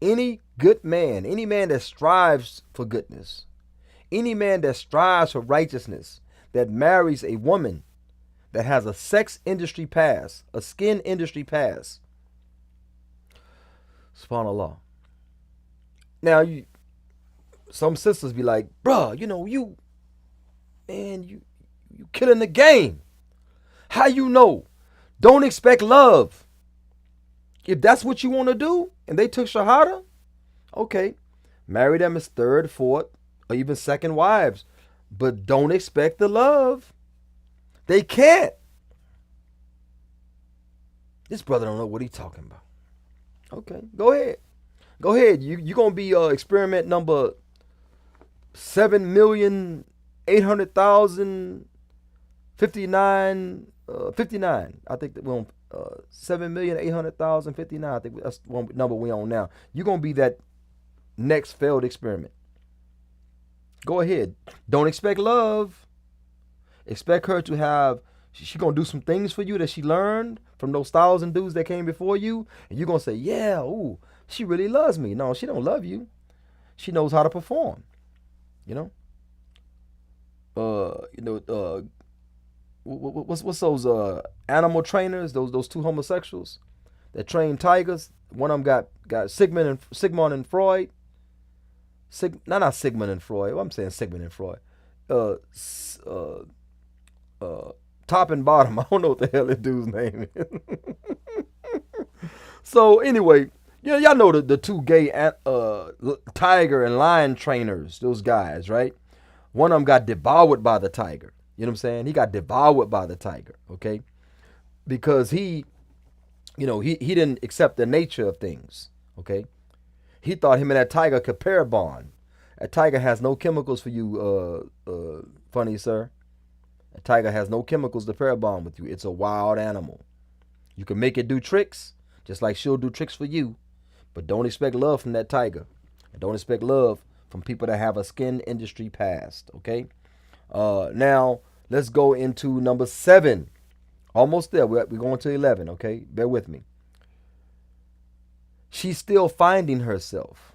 Any good man, any man that strives for goodness, any man that strives for righteousness, that marries a woman that has a sex industry past, a skin industry past, subhanAllah, Now some sisters be like, bruh, you killing the game. How you know? Don't expect love. If that's what you want to do, and they took Shahada, okay, marry them as third, fourth, or even second wives. But don't expect the love. They can't. This brother don't know what he's talking about. Okay, go ahead. Go ahead. You're going to be experiment number 7,800,059. 59. I think that we're on 7,800,059. I think that's one number we're on now. You're going to be that next failed experiment. Go ahead. Don't expect love. Expect her to have, she's going to do some things for you that she learned from those 1,000 dudes that came before you. And you're going to say, yeah, ooh, she really loves me. No, she don't love you. She knows how to perform. What's those animal trainers? Those two homosexuals that train tigers. One of them got Sigmund and Freud. Not Sigmund and Freud. Well, I'm saying Sigmund and Freud. Top and bottom. I don't know what the hell that dude's name is. So anyway, y'all know the two gay tiger and lion trainers. Those guys, right? One of them got devoured by the tiger. You know what I'm saying? He got devoured by the tiger. Okay, because he didn't accept the nature of things. Okay, he thought him and that tiger could pair bond. That tiger has no chemicals for you, funny sir. A tiger has no chemicals to pair bond with you. It's a wild animal. You can make it do tricks, just like she'll do tricks for you. But don't expect love from that tiger. And don't expect love from people that have a skin industry past, okay? Now, let's go into number 7. Almost there. We're going to 11, okay? Bear with me. She's still finding herself.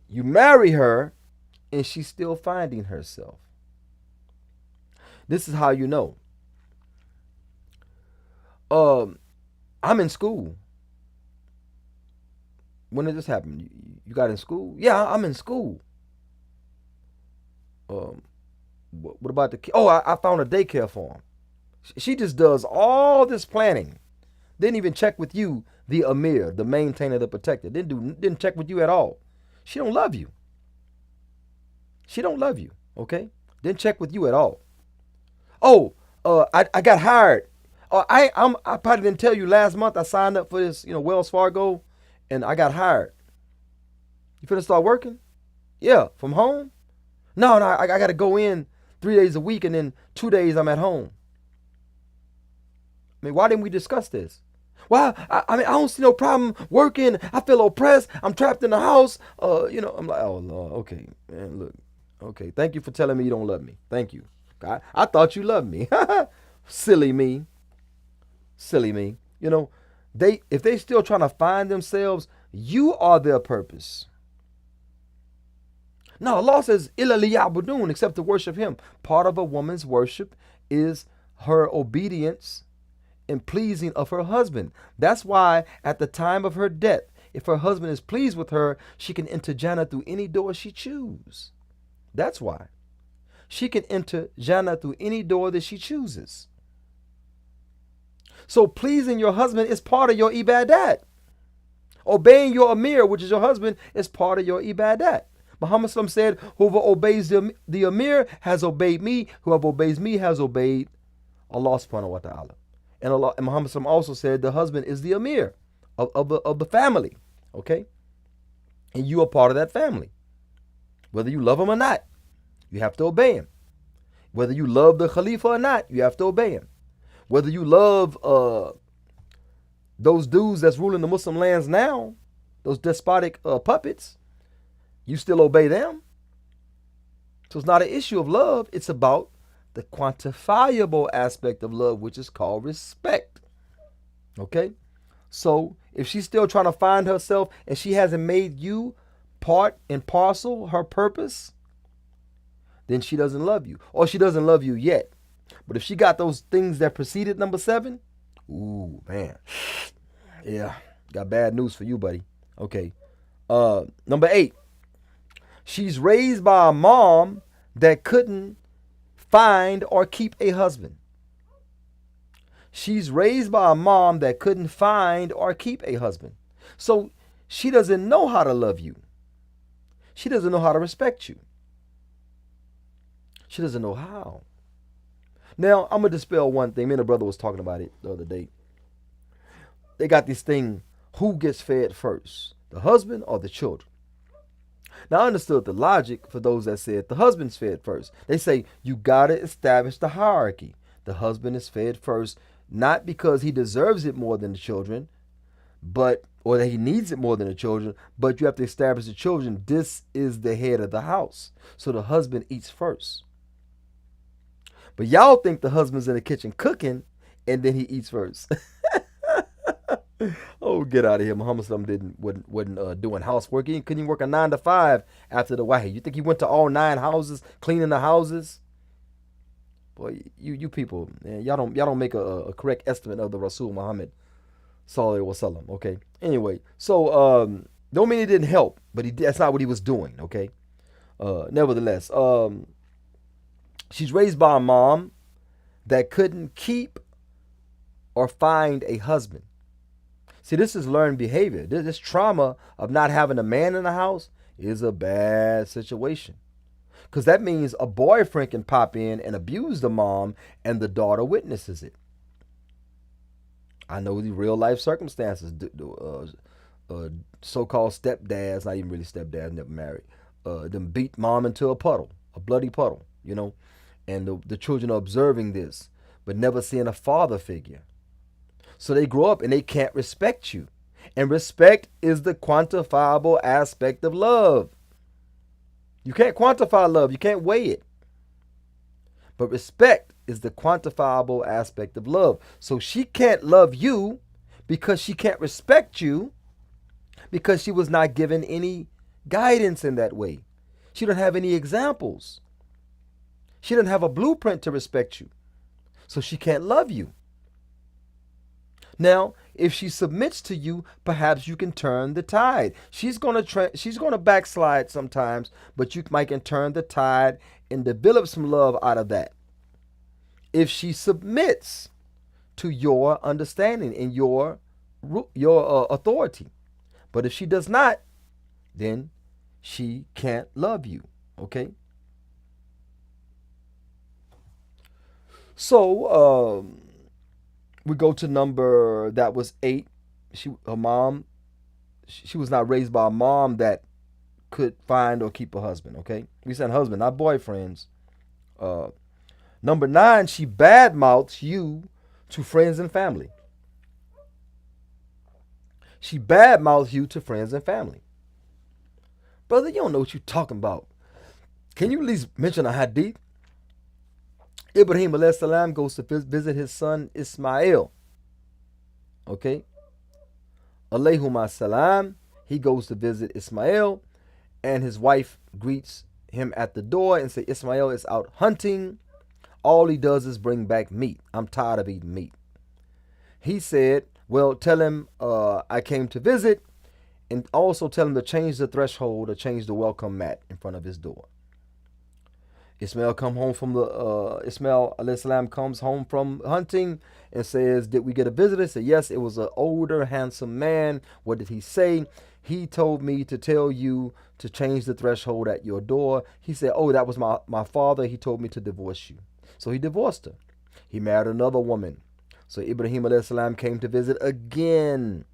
You marry her, and she's still finding herself. This is how you know. I'm in school. When did this happen? You got in school? Yeah, I'm in school. What about the kid? Oh, I found a daycare for him. She just does all this planning. Didn't even check with you, the Amir, the maintainer, the protector. Didn't check with you at all. She don't love you. She don't love you, okay? Didn't check with you at all. Oh, I got hired. I probably didn't tell you last month I signed up for this, Wells Fargo, and I got hired. You finna start working? Yeah, from home? No, I got to go in 3 days a week, and then 2 days I'm at home. I mean, why didn't we discuss this? Well, I don't see no problem working. I feel oppressed. I'm trapped in the house. I'm like, oh, Lord, okay, man, look. Okay, thank you for telling me you don't love me. Thank you. I thought you loved me. Silly me. Silly me. If they still trying to find themselves, you are their purpose. Now, Allah says, "Illa liya'budun," except to worship Him. Part of a woman's worship is her obedience and pleasing of her husband. That's why at the time of her death, if her husband is pleased with her, she can enter Jannah through any door she chooses. That's why. She can enter Jannah through any door that she chooses. So pleasing your husband is part of your ibadat. Obeying your Amir, which is your husband, is part of your ibadat. Muhammad said, whoever obeys the Amir has obeyed me. Whoever obeys me has obeyed Allah subhanahu wa ta'ala. And Muhammad also said the husband is the Amir of the family. Okay? And you are part of that family. Whether you love him or not, you have to obey him. Whether you love the Khalifa or not, you have to obey him. Whether you love those dudes that's ruling the Muslim lands now, those despotic puppets, you still obey them. So it's not an issue of love. It's about the quantifiable aspect of love, which is called respect. Okay? So if she's still trying to find herself and she hasn't made you part and parcel her purpose, then she doesn't love you. Or she doesn't love you yet. But if she got those things that preceded number 7, ooh, man. Yeah, got bad news for you, buddy. Okay. Number 8. She's raised by a mom that couldn't find or keep a husband. She's raised by a mom that couldn't find or keep a husband. So she doesn't know how to love you. She doesn't know how to respect you. She doesn't know how. Now, I'm going to dispel one thing. Me and a brother was talking about it the other day. They got this thing, who gets fed first, the husband or the children? Now, I understood the logic for those that said the husband's fed first. They say you got to establish the hierarchy. The husband is fed first, not because he deserves it more than the children, but or that he needs it more than the children, but you have to establish the children. This is the head of the house. So the husband eats first. But y'all think the husband's in the kitchen cooking and then he eats first. Oh, get out of here. Muhammad wasn't doing housework. He couldn't even work a 9 to 5 after the wife. You think he went to all 9 houses, cleaning the houses? Boy, you people, man, y'all don't make a correct estimate of the Rasul Muhammad Sallallahu Alaihi Wasallam. Okay. Anyway, so don't mean he didn't help, but that's not what he was doing. Okay. Nevertheless, she's raised by a mom that couldn't keep or find a husband. See, this is learned behavior. This trauma of not having a man in the house is a bad situation. Because that means a boyfriend can pop in and abuse the mom and the daughter witnesses it. I know the real life circumstances. So-called stepdads, not even really stepdads, never married, them beat mom into a puddle, a bloody puddle, and the children are observing this, but never seeing a father figure. So they grow up and they can't respect you. And respect is the quantifiable aspect of love. You can't quantify love. You can't weigh it. But respect is the quantifiable aspect of love. So she can't love you because she can't respect you because she was not given any guidance in that way. She don't have any examples. She doesn't have a blueprint to respect you. So she can't love you. Now, if she submits to you, perhaps you can turn the tide. She's gonna backslide sometimes, but you might can turn the tide and develop some love out of that. If she submits to your understanding and your authority, but if she does not, then she can't love you. Okay. So we go to number that was 8. Her mom, she was not raised by a mom that could find or keep a husband. Okay, we said husband, not boyfriends. Number 9, she badmouths you to friends and family. She badmouths you to friends and family. Brother, you don't know what you're talking about. Can you at least mention a hadith? Ibrahim alayhi salam goes to visit his son Ismail. Okay. Alayhuma salam. He goes to visit Ismail, and his wife greets him at the door and says, Ismail is out hunting. All he does is bring back meat. I'm tired of eating meat. He said, well, tell him I came to visit, and also tell him to change the threshold or change the welcome mat in front of his door. Ismail alayhi salam comes home from hunting and says, did we get a visitor? He said, yes, it was an older, handsome man. What did he say? He told me to tell you to change the threshold at your door. He said, oh, that was my father. He told me to divorce you. So he divorced her. He married another woman. So Ibrahim alayhi salam came to visit again.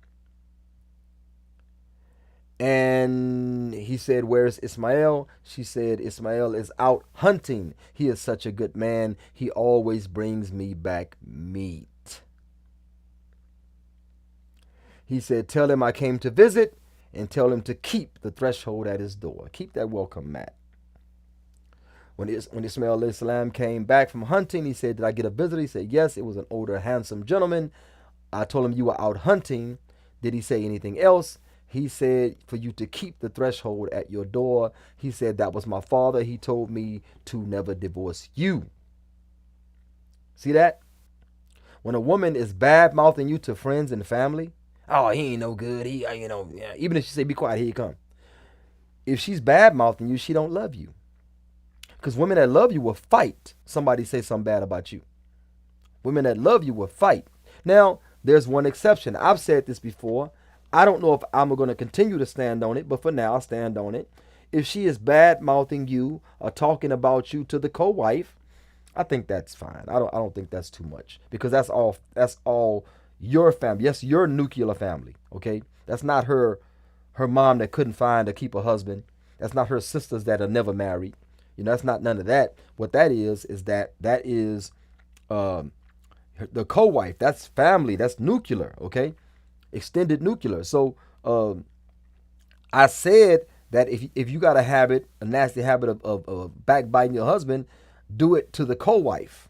And he said, where's Ismail? She said, Ismail is out hunting. He is such a good man. He always brings me back meat. He said, tell him I came to visit, and tell him to keep the threshold at his door. Keep that welcome mat. When Ismail alayhi salam came back from hunting, he said, did I get a visitor? He said, yes, it was an older, handsome gentleman. I told him you were out hunting. Did he say anything else? He said, for you to keep the threshold at your door. He said, that was my father. He told me to never divorce you. See that? When a woman is bad-mouthing you to friends and family, Oh, he ain't no good. He, yeah. Even if she say be quiet, here you come. If she's bad mouthing you, she don't love you. Because women that love you will fight somebody say something bad about you. Women that love you will fight. Now, there's one exception. I've said this before. I don't know if I'm going to continue to stand on it, but for now, I'll stand on it. If she is bad mouthing you or talking about you to the co-wife, I think that's fine. I don't think that's too much because that's all your family. Yes, your nuclear family. Okay, that's not her mom that couldn't find or keep a husband. That's not her sisters that are never married. That's not none of that. What that is that is um, the co-wife. That's family. That's nuclear. Okay, extended nuclear. So I said that if you got a nasty habit of backbiting your husband, do it to the co-wife.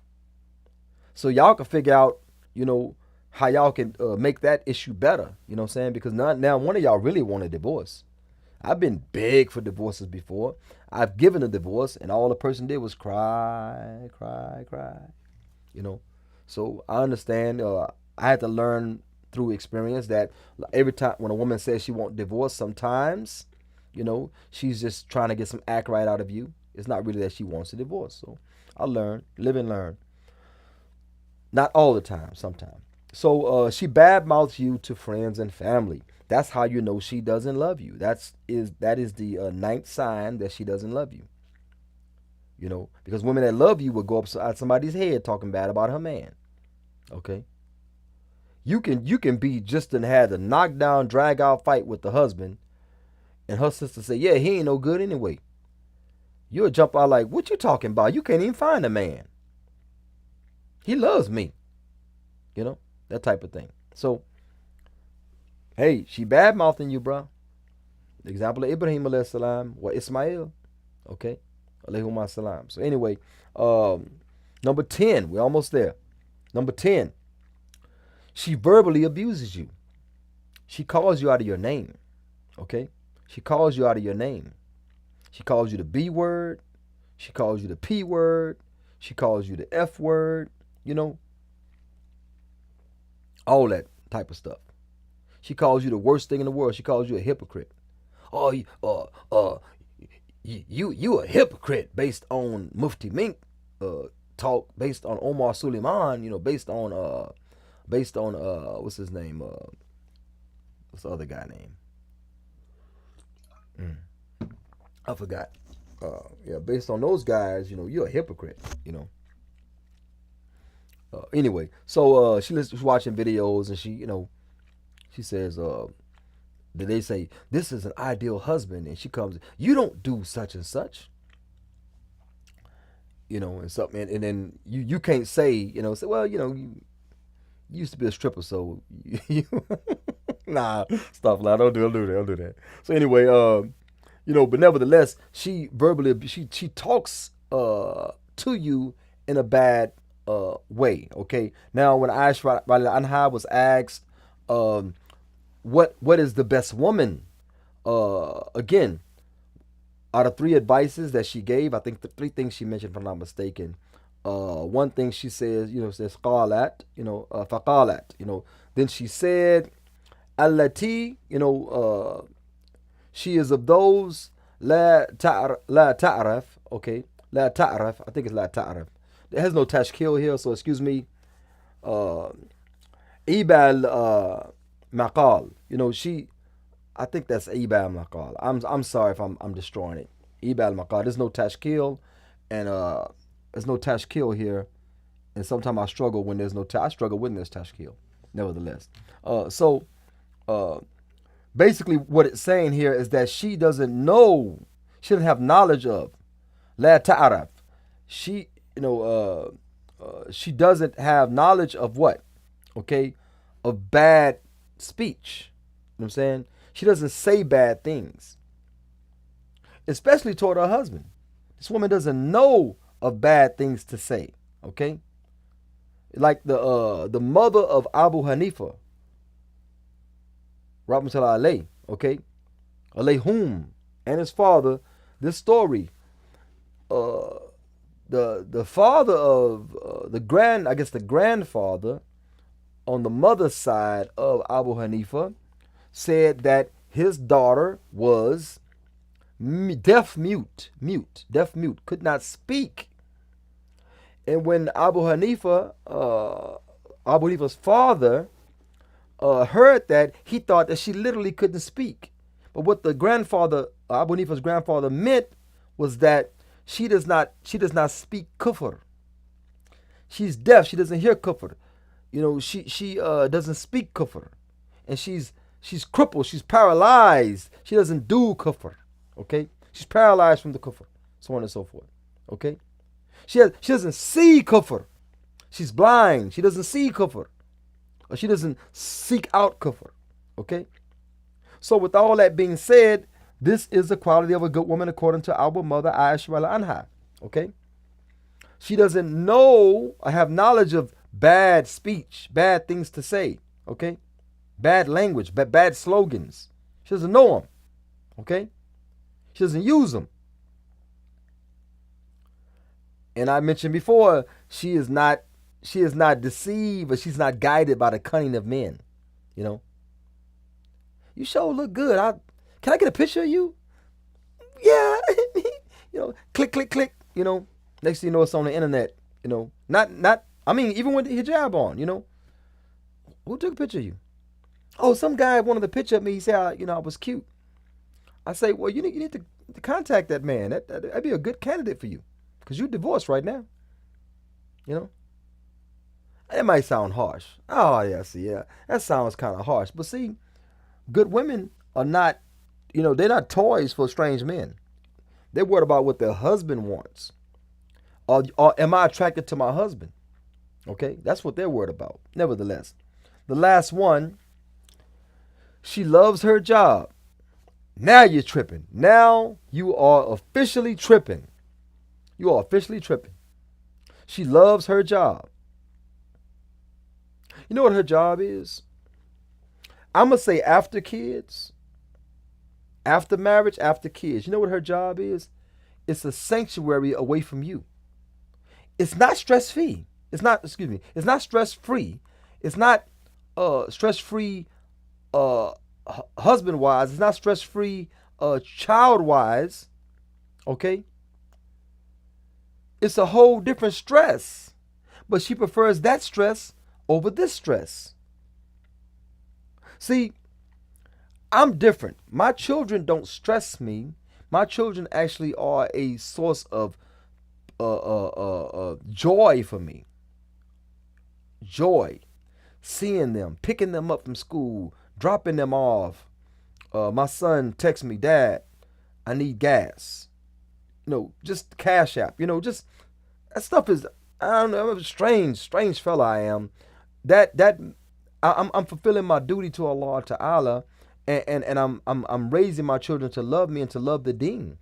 So y'all can figure out, how y'all can make that issue better. You know what I'm saying? Because now one of y'all really want a divorce. I've been big for divorces before. I've given a divorce, and all the person did was cry, cry, cry. You know, so I understand. I had to learn through experience that every time when a woman says she won't divorce, sometimes, she's just trying to get some act right out of you. It's not really that she wants a divorce. So I learn, live and learn. Not all the time, sometimes. So she badmouths you to friends and family. That's how you know she doesn't love you. That is the ninth sign that she doesn't love you. Because women that love you will go upside somebody's head talking bad about her man. Okay, you can be just and had a knockdown, drag out fight with the husband, and her sister say, "Yeah, he ain't no good anyway." You'll jump out like, "What you talking about? You can't even find a man. He loves me." That type of thing. So, hey, she bad mouthing you, bro. The example of Ibrahim alayhi salam or Ismail. Okay, alayhum salam. So anyway, number 10, we're almost there. Number 10, she verbally abuses you. She calls you out of your name. Okay, she calls you out of your name. She calls you the B word. She calls you the P word. She calls you the F word. All that type of stuff. She calls you the worst thing in the world. She calls you a hypocrite. Oh, you a hypocrite based on Mufti Mink talk, based on Omar Suleiman. Based on what's his name? What's the other guy name? I forgot. Yeah, based on those guys, you're a hypocrite. Anyway, so she's watching videos and she says, they say this is an ideal husband, and she comes, you don't do such and such, and something, and then you can't say, say, well, you used to be a stripper, so you nah, stop, like, don't do that. So anyway, but nevertheless, she verbally she talks to you in a bad way. Okay. Now, when Aisha Anha was asked, what is the best woman? Again, out of 3 advices that she gave, I think the 3 things she mentioned, if I'm not mistaken. One thing she says, says qalat, faqalat, then she said, allati, she is of those la ta'raf, okay, la ta'raf, I think it's la ta'raf. It has no tashkil here, so excuse me. Ibal maqal, I think that's ibal maqal. I'm sorry if I'm destroying it. Ibal maqal. There's no tashkil, and there's no tashkil here, and sometimes I struggle when there's no I struggle when there's tashkil. Nevertheless, so basically what it's saying here is that she doesn't know, she doesn't have knowledge of la ta'araf. She she doesn't have knowledge of what? Okay, of bad speech. You know what I'm saying? She doesn't say bad things, especially toward her husband. This woman doesn't know of bad things to say. Okay, like the mother of Abu Hanifa, rahmatullah alayh, okay, alayhum, and his father. This story, the father of the grandfather on the mother's side of Abu Hanifa said that his daughter was deaf mute, could not speak. And when Abu Hanifa's father heard that, he thought that she literally couldn't speak. But what the grandfather, Abu Hanifa's grandfather, meant was that she does not speak kufr. She's deaf. She doesn't hear kufr. She doesn't speak kufr, and she's crippled. She's paralyzed. She doesn't do kufr. Okay, she's paralyzed from the kufr, so on and so forth. Okay, she doesn't see kufr. She's blind. She doesn't see kufr, or she doesn't seek out kufr. Okay, so with all that being said, this is the quality of a good woman according to our mother Aisha anha. Okay, she doesn't know or have knowledge of bad speech, bad things to say. Okay, bad language, bad slogans. She doesn't know them. Okay, she doesn't use them. And I mentioned before, she is not deceived, or she's not guided by the cunning of men. You sure look good. Can I get a picture of you? Yeah. Click, click, click. Next thing you know, it's on the internet. Not. I mean, even with the hijab on. Who took a picture of you? Oh, some guy wanted a picture of me. He said, I was cute. I say, well, you need to contact that man. That'd be a good candidate for you, because you're divorced right now. It might sound harsh. Oh, yeah, that sounds kind of harsh. But see, good women are not, they're not toys for strange men. They're worried about what their husband wants. Or am I attracted to my husband? Okay, that's what they're worried about. Nevertheless, the last one, she loves her job. Now you're tripping. Now you are officially tripping. You are officially tripping. She loves her job. You know what her job is? I'm going to say after kids, after marriage, after kids. You know what her job is? It's a sanctuary away from you. It's not stress-free. It's not stress-free. It's not stress-free husband-wise. It's not stress-free child-wise. Okay? It's a whole different stress. But she prefers that stress over this stress. See, I'm different. My children don't stress me. My children actually are a source of joy for me. Joy. Seeing them, picking them up from school, dropping them off. My son texts me, Dad, I need gas. Just Cash App. Just that stuff is, I don't know, I'm a strange fella I am. I'm fulfilling my duty to Allah Ta'ala, and I'm raising my children to love me and to love the Deen.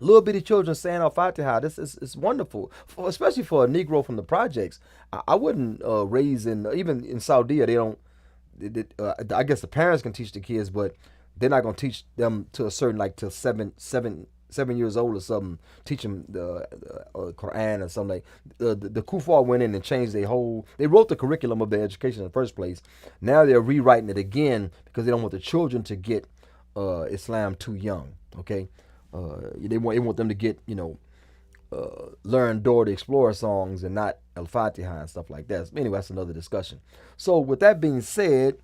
Little bitty children saying Al-Fatiha, this is wonderful, especially for a Negro from the projects. I wouldn't raise even in Saudi, they don't. I guess the parents can teach the kids, but they're not gonna teach them to a certain, like till 7 years old or something. Teach them the Quran or something. The Kufar went in and changed they wrote the curriculum of their education in the first place. Now they're rewriting it again because they don't want the children to get Islam too young. Okay. They want them to get, learn Dora the Explorer songs and not Al-Fatiha and stuff like that. Anyway, that's another discussion. So with that being said,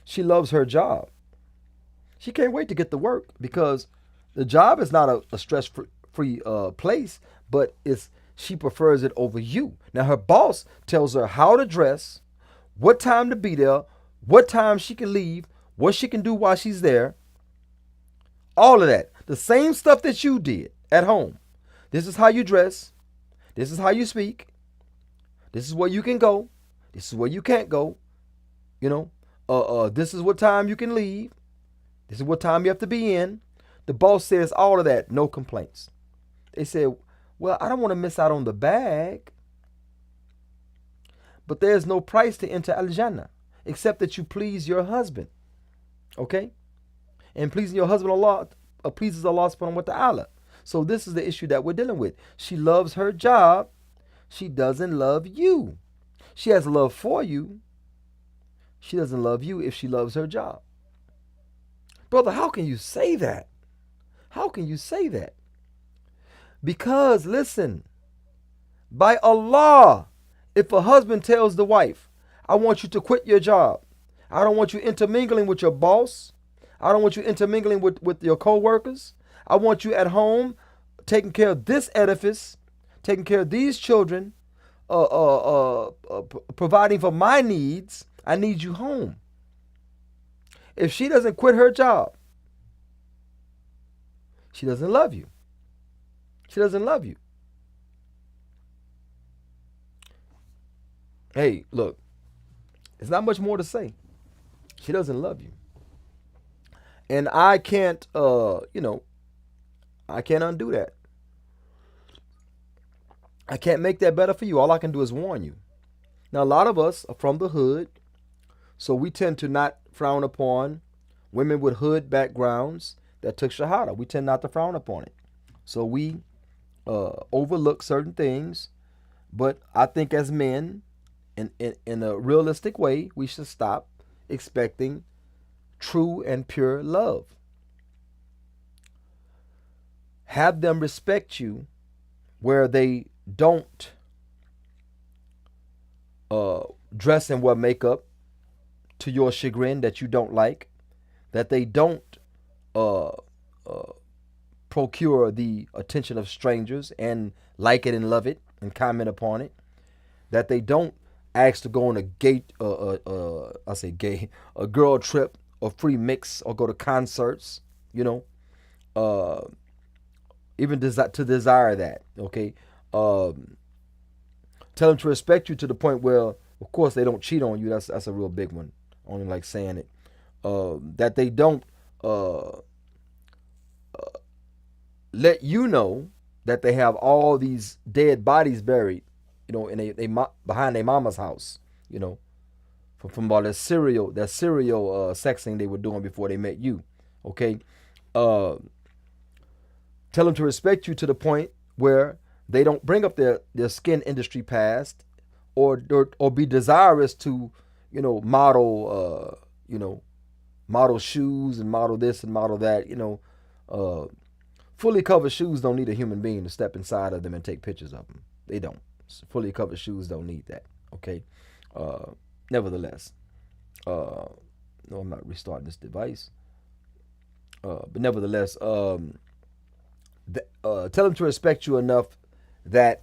she loves her job. She can't wait to get to work because the job is not a stress-free place, but she prefers it over you. Now, her boss tells her how to dress, what time to be there, what time she can leave, what she can do while she's there. All of that. The same stuff that you did at home. This is how you dress. This is how you speak. This is where you can go. This is where you can't go. This is what time you can leave. This is what time you have to be in. The boss says all of that. No complaints. They said, well, I don't want to miss out on the bag. But there's no price to enter Al-Jannah except that you please your husband. Okay? And pleasing your husband Allah pleases Allah subhanahu wa ta'ala. So this is the issue that we're dealing with. She loves her job. She doesn't love you. She has love for you. She doesn't love you if she loves her job. Brother, how can you say that? How can you say that? Because, listen, by Allah, if a husband tells the wife, I want you to quit your job. I don't want you intermingling with your boss. I don't want you intermingling with your co-workers. I want you at home taking care of this edifice, taking care of these children, providing for my needs. I need you home. If she doesn't quit her job, she doesn't love you. She doesn't love you. Hey, look, there's not much more to say. She doesn't love you. And I can't, I can't undo that. I can't make that better for you. All I can do is warn you. Now, a lot of us are from the hood, so we tend to not frown upon women with hood backgrounds that took Shahada. We tend not to frown upon it. So we overlook certain things. But I think as men, in a realistic way, we should stop expecting true and pure love. Have them respect you where they don't dress and wear makeup to your chagrin that you don't like, that they don't procure the attention of strangers and like it and love it and comment upon it, that they don't ask to go on a girl trip or free mix or go to concerts, even to desire that, okay? Tell them to respect you to the point where, of course, they don't cheat on you. That's a real big one. I only like saying it. That they don't let you know that they have all these dead bodies buried, behind their mama's house, from all that serial sexing they were doing before they met you, okay? Tell them to respect you to the point where they don't bring up their skin industry past or be desirous to, model shoes and model this and model that, fully covered shoes don't need a human being to step inside of them and take pictures of them. They don't. Fully covered shoes don't need that, okay? Nevertheless, no, I'm not restarting this device. But nevertheless, tell them to respect you enough that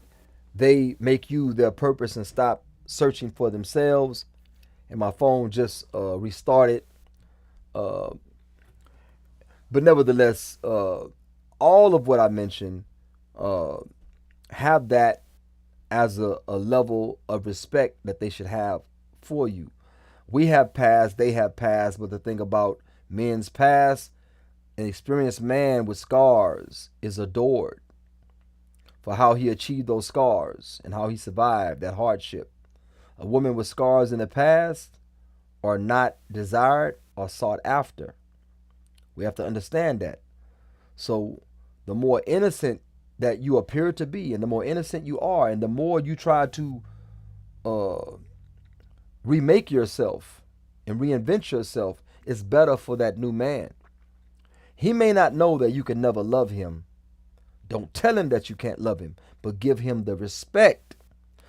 they make you their purpose and stop searching for themselves. And my phone just restarted. But nevertheless, all of what I mentioned, have that as a level of respect that they should have for you. We have past, they have past, but the thing about men's past, an experienced man with scars is adored for how he achieved those scars and how he survived that hardship. A woman with scars in the past are not desired or sought after. We have to understand that. So the more innocent that you appear to be, and the more innocent you are, and the more you try to remake yourself and reinvent yourself, it's better for that new man. He may not know that you can never love him. Don't tell him that you can't love him, but give him the respect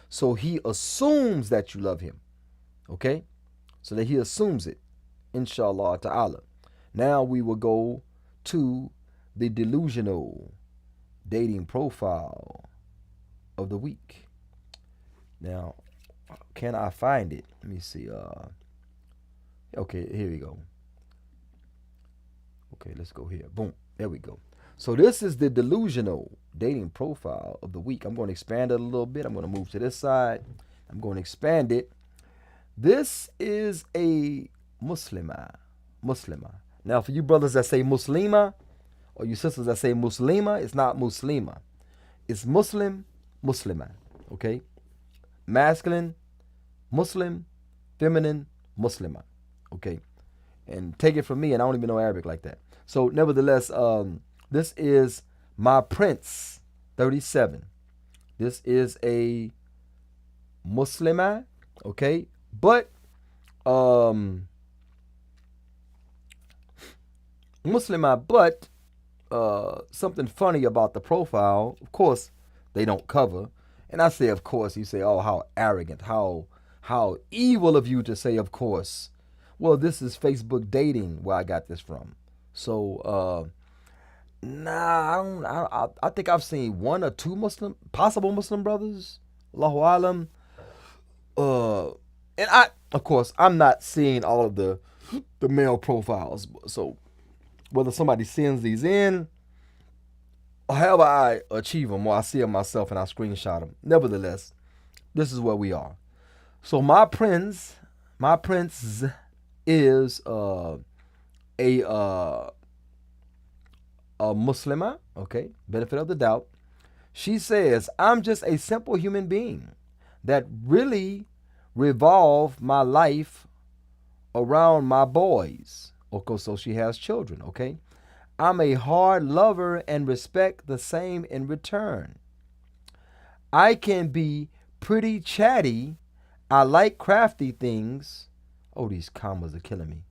so he assumes that you love him. Okay? So that he assumes it. Inshallah ta'ala. Now we will go to the delusional dating profile of the week. Now, can I find it? Let me see. Okay, here we go. Okay, let's go here. Boom. There we go. So this is the delusional dating profile of the week. I'm going to expand it a little bit. I'm going to move to this side. I'm going to expand it. This is a Muslima. Now, for you brothers that say Muslima, or you sisters that say Muslima, it's not Muslima. It's Muslim, Muslima. Okay? Masculine, Muslim, feminine, Muslima. Okay? And take it from me, and I don't even know Arabic like that. So, nevertheless, this is my Prince 37. This is a Muslima, Okay? But Muslimah, but something funny about the profile, of course, they don't cover. And I say, of course, you say, oh, how arrogant, how evil of you to say, of course. Well, this is Facebook dating where I got this from. So, nah, I don't. I think I've seen one or two possible Muslim brothers. Allahu alam. Uh, and of course, I'm not seeing all of the male profiles. So whether somebody sends these in, or however I achieve them, or I see them myself and I screenshot them. Nevertheless, this is where we are. So my prince is a Muslimah. Okay, benefit of the doubt. She says, I'm just a simple human being that really revolve my life around my boys. Okay, so she has children, okay? I'm a hard lover and respect the same in return. I can be pretty chatty. I like crafty things. Oh, these commas are killing me.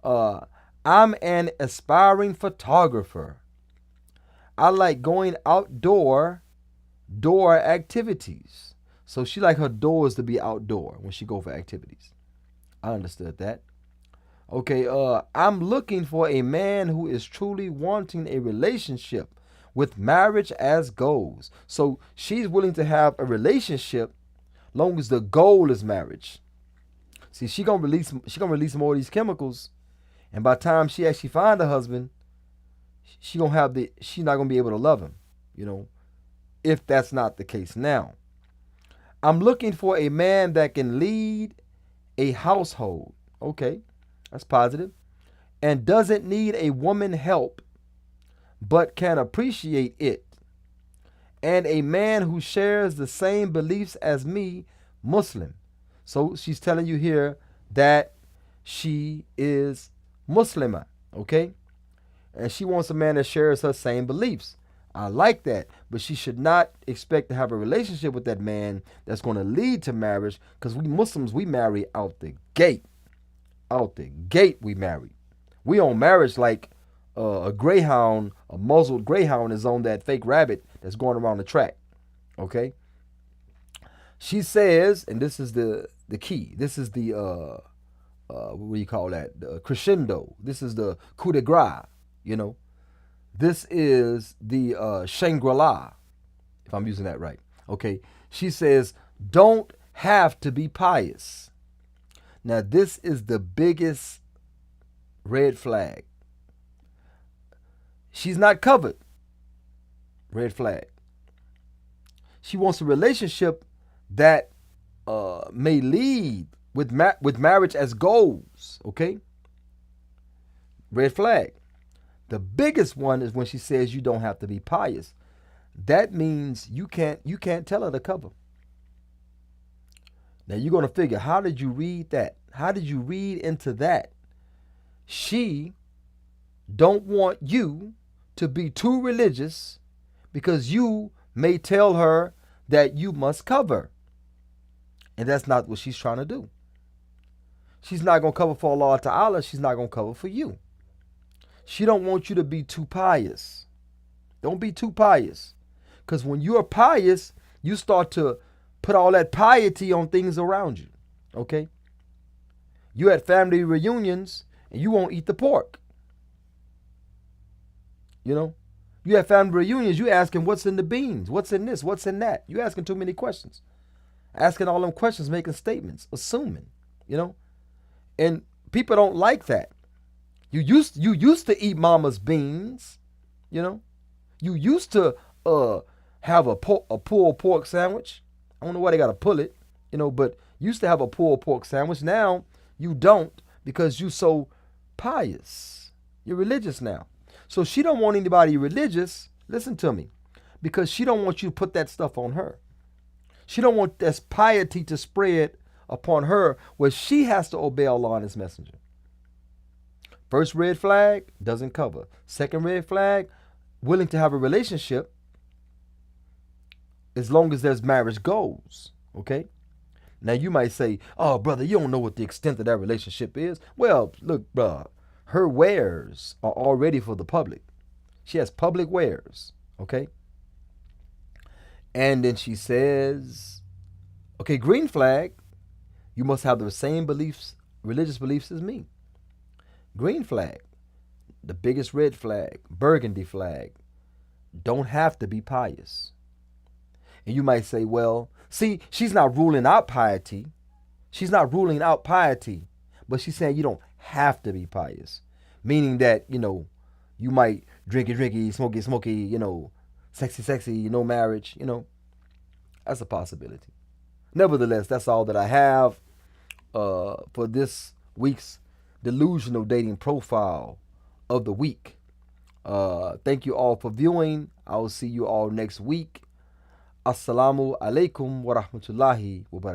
I'm an aspiring photographer. I like going outdoor activities. So she like her doors to be outdoor when she go for activities. I understood that. Okay, I'm looking for a man who is truly wanting a relationship with marriage as goals. So she's willing to have a relationship long as the goal is marriage. See, she gonna release more of these chemicals, and by the time she actually find a husband, she's not gonna be able to love him, you know, if that's not the case now. I'm looking for a man that can lead a household. Okay, that's positive. And doesn't need a woman help, but can appreciate it. And a man who shares the same beliefs as me, Muslim. So she's telling you here that she is Muslimah, okay? And she wants a man that shares her same beliefs. I like that, but she should not expect to have a relationship with that man that's going to lead to marriage, because we Muslims, we marry out the gate. Out the gate we marry. We on marriage like a greyhound, a muzzled greyhound is on that fake rabbit that's going around the track. Okay? She says, and this is the key. This is the what do you call that? The crescendo. This is the coup de grace, you know. This is the Shangri-La, if I'm using that right. Okay. She says, don't have to be pious. Now, this is the biggest red flag. She's not covered. Red flag. She wants a relationship that may lead with marriage as goals. Okay. Red flag. The biggest one is when she says you don't have to be pious. That means you can't tell her to cover. Now you're going to figure, how did you read that? How did you read into that? She don't want you to be too religious because you may tell her that you must cover. And that's not what she's trying to do. She's not going to cover for Allah Ta'ala. She's not going to cover for you. She don't want you to be too pious. Don't be too pious. Because when you're pious, you start to put all that piety on things around you. Okay? You at family reunions and you won't eat the pork. You know? You at family reunions, you asking what's in the beans, what's in this, what's in that. You asking too many questions. Asking all them questions, making statements, assuming, you know? And people don't like that. You used to eat mama's beans, you know? You used to have a pulled pork sandwich. I don't know why they gotta pull it, you know, but you used to have a pulled pork sandwich. Now you don't because you so pious. You're religious now. So she don't want anybody religious, listen to me, because she don't want you to put that stuff on her. She don't want this piety to spread upon her where she has to obey Allah and His Messenger. First red flag, doesn't cover. Second red flag, willing to have a relationship as long as there's marriage goals. Okay? Now you might say, "Oh, brother, you don't know what the extent of that relationship is." Well, look, bruh, her wares are already for the public. She has public wares, okay? And then she says, "Okay, green flag, you must have the same beliefs, religious beliefs as me." Green flag, the biggest red flag, burgundy flag, don't have to be pious. And you might say, "Well, see, she's not ruling out piety. She's not ruling out piety, but she's saying you don't have to be pious." Meaning that, you might drinky, smoky, sexy, no marriage, That's a possibility. Nevertheless, that's all that I have for this week's delusional dating profile of the week. Thank you all for viewing. I will see you all next week. Assalamu alaikum wa rahmatullahi wa barakatuh.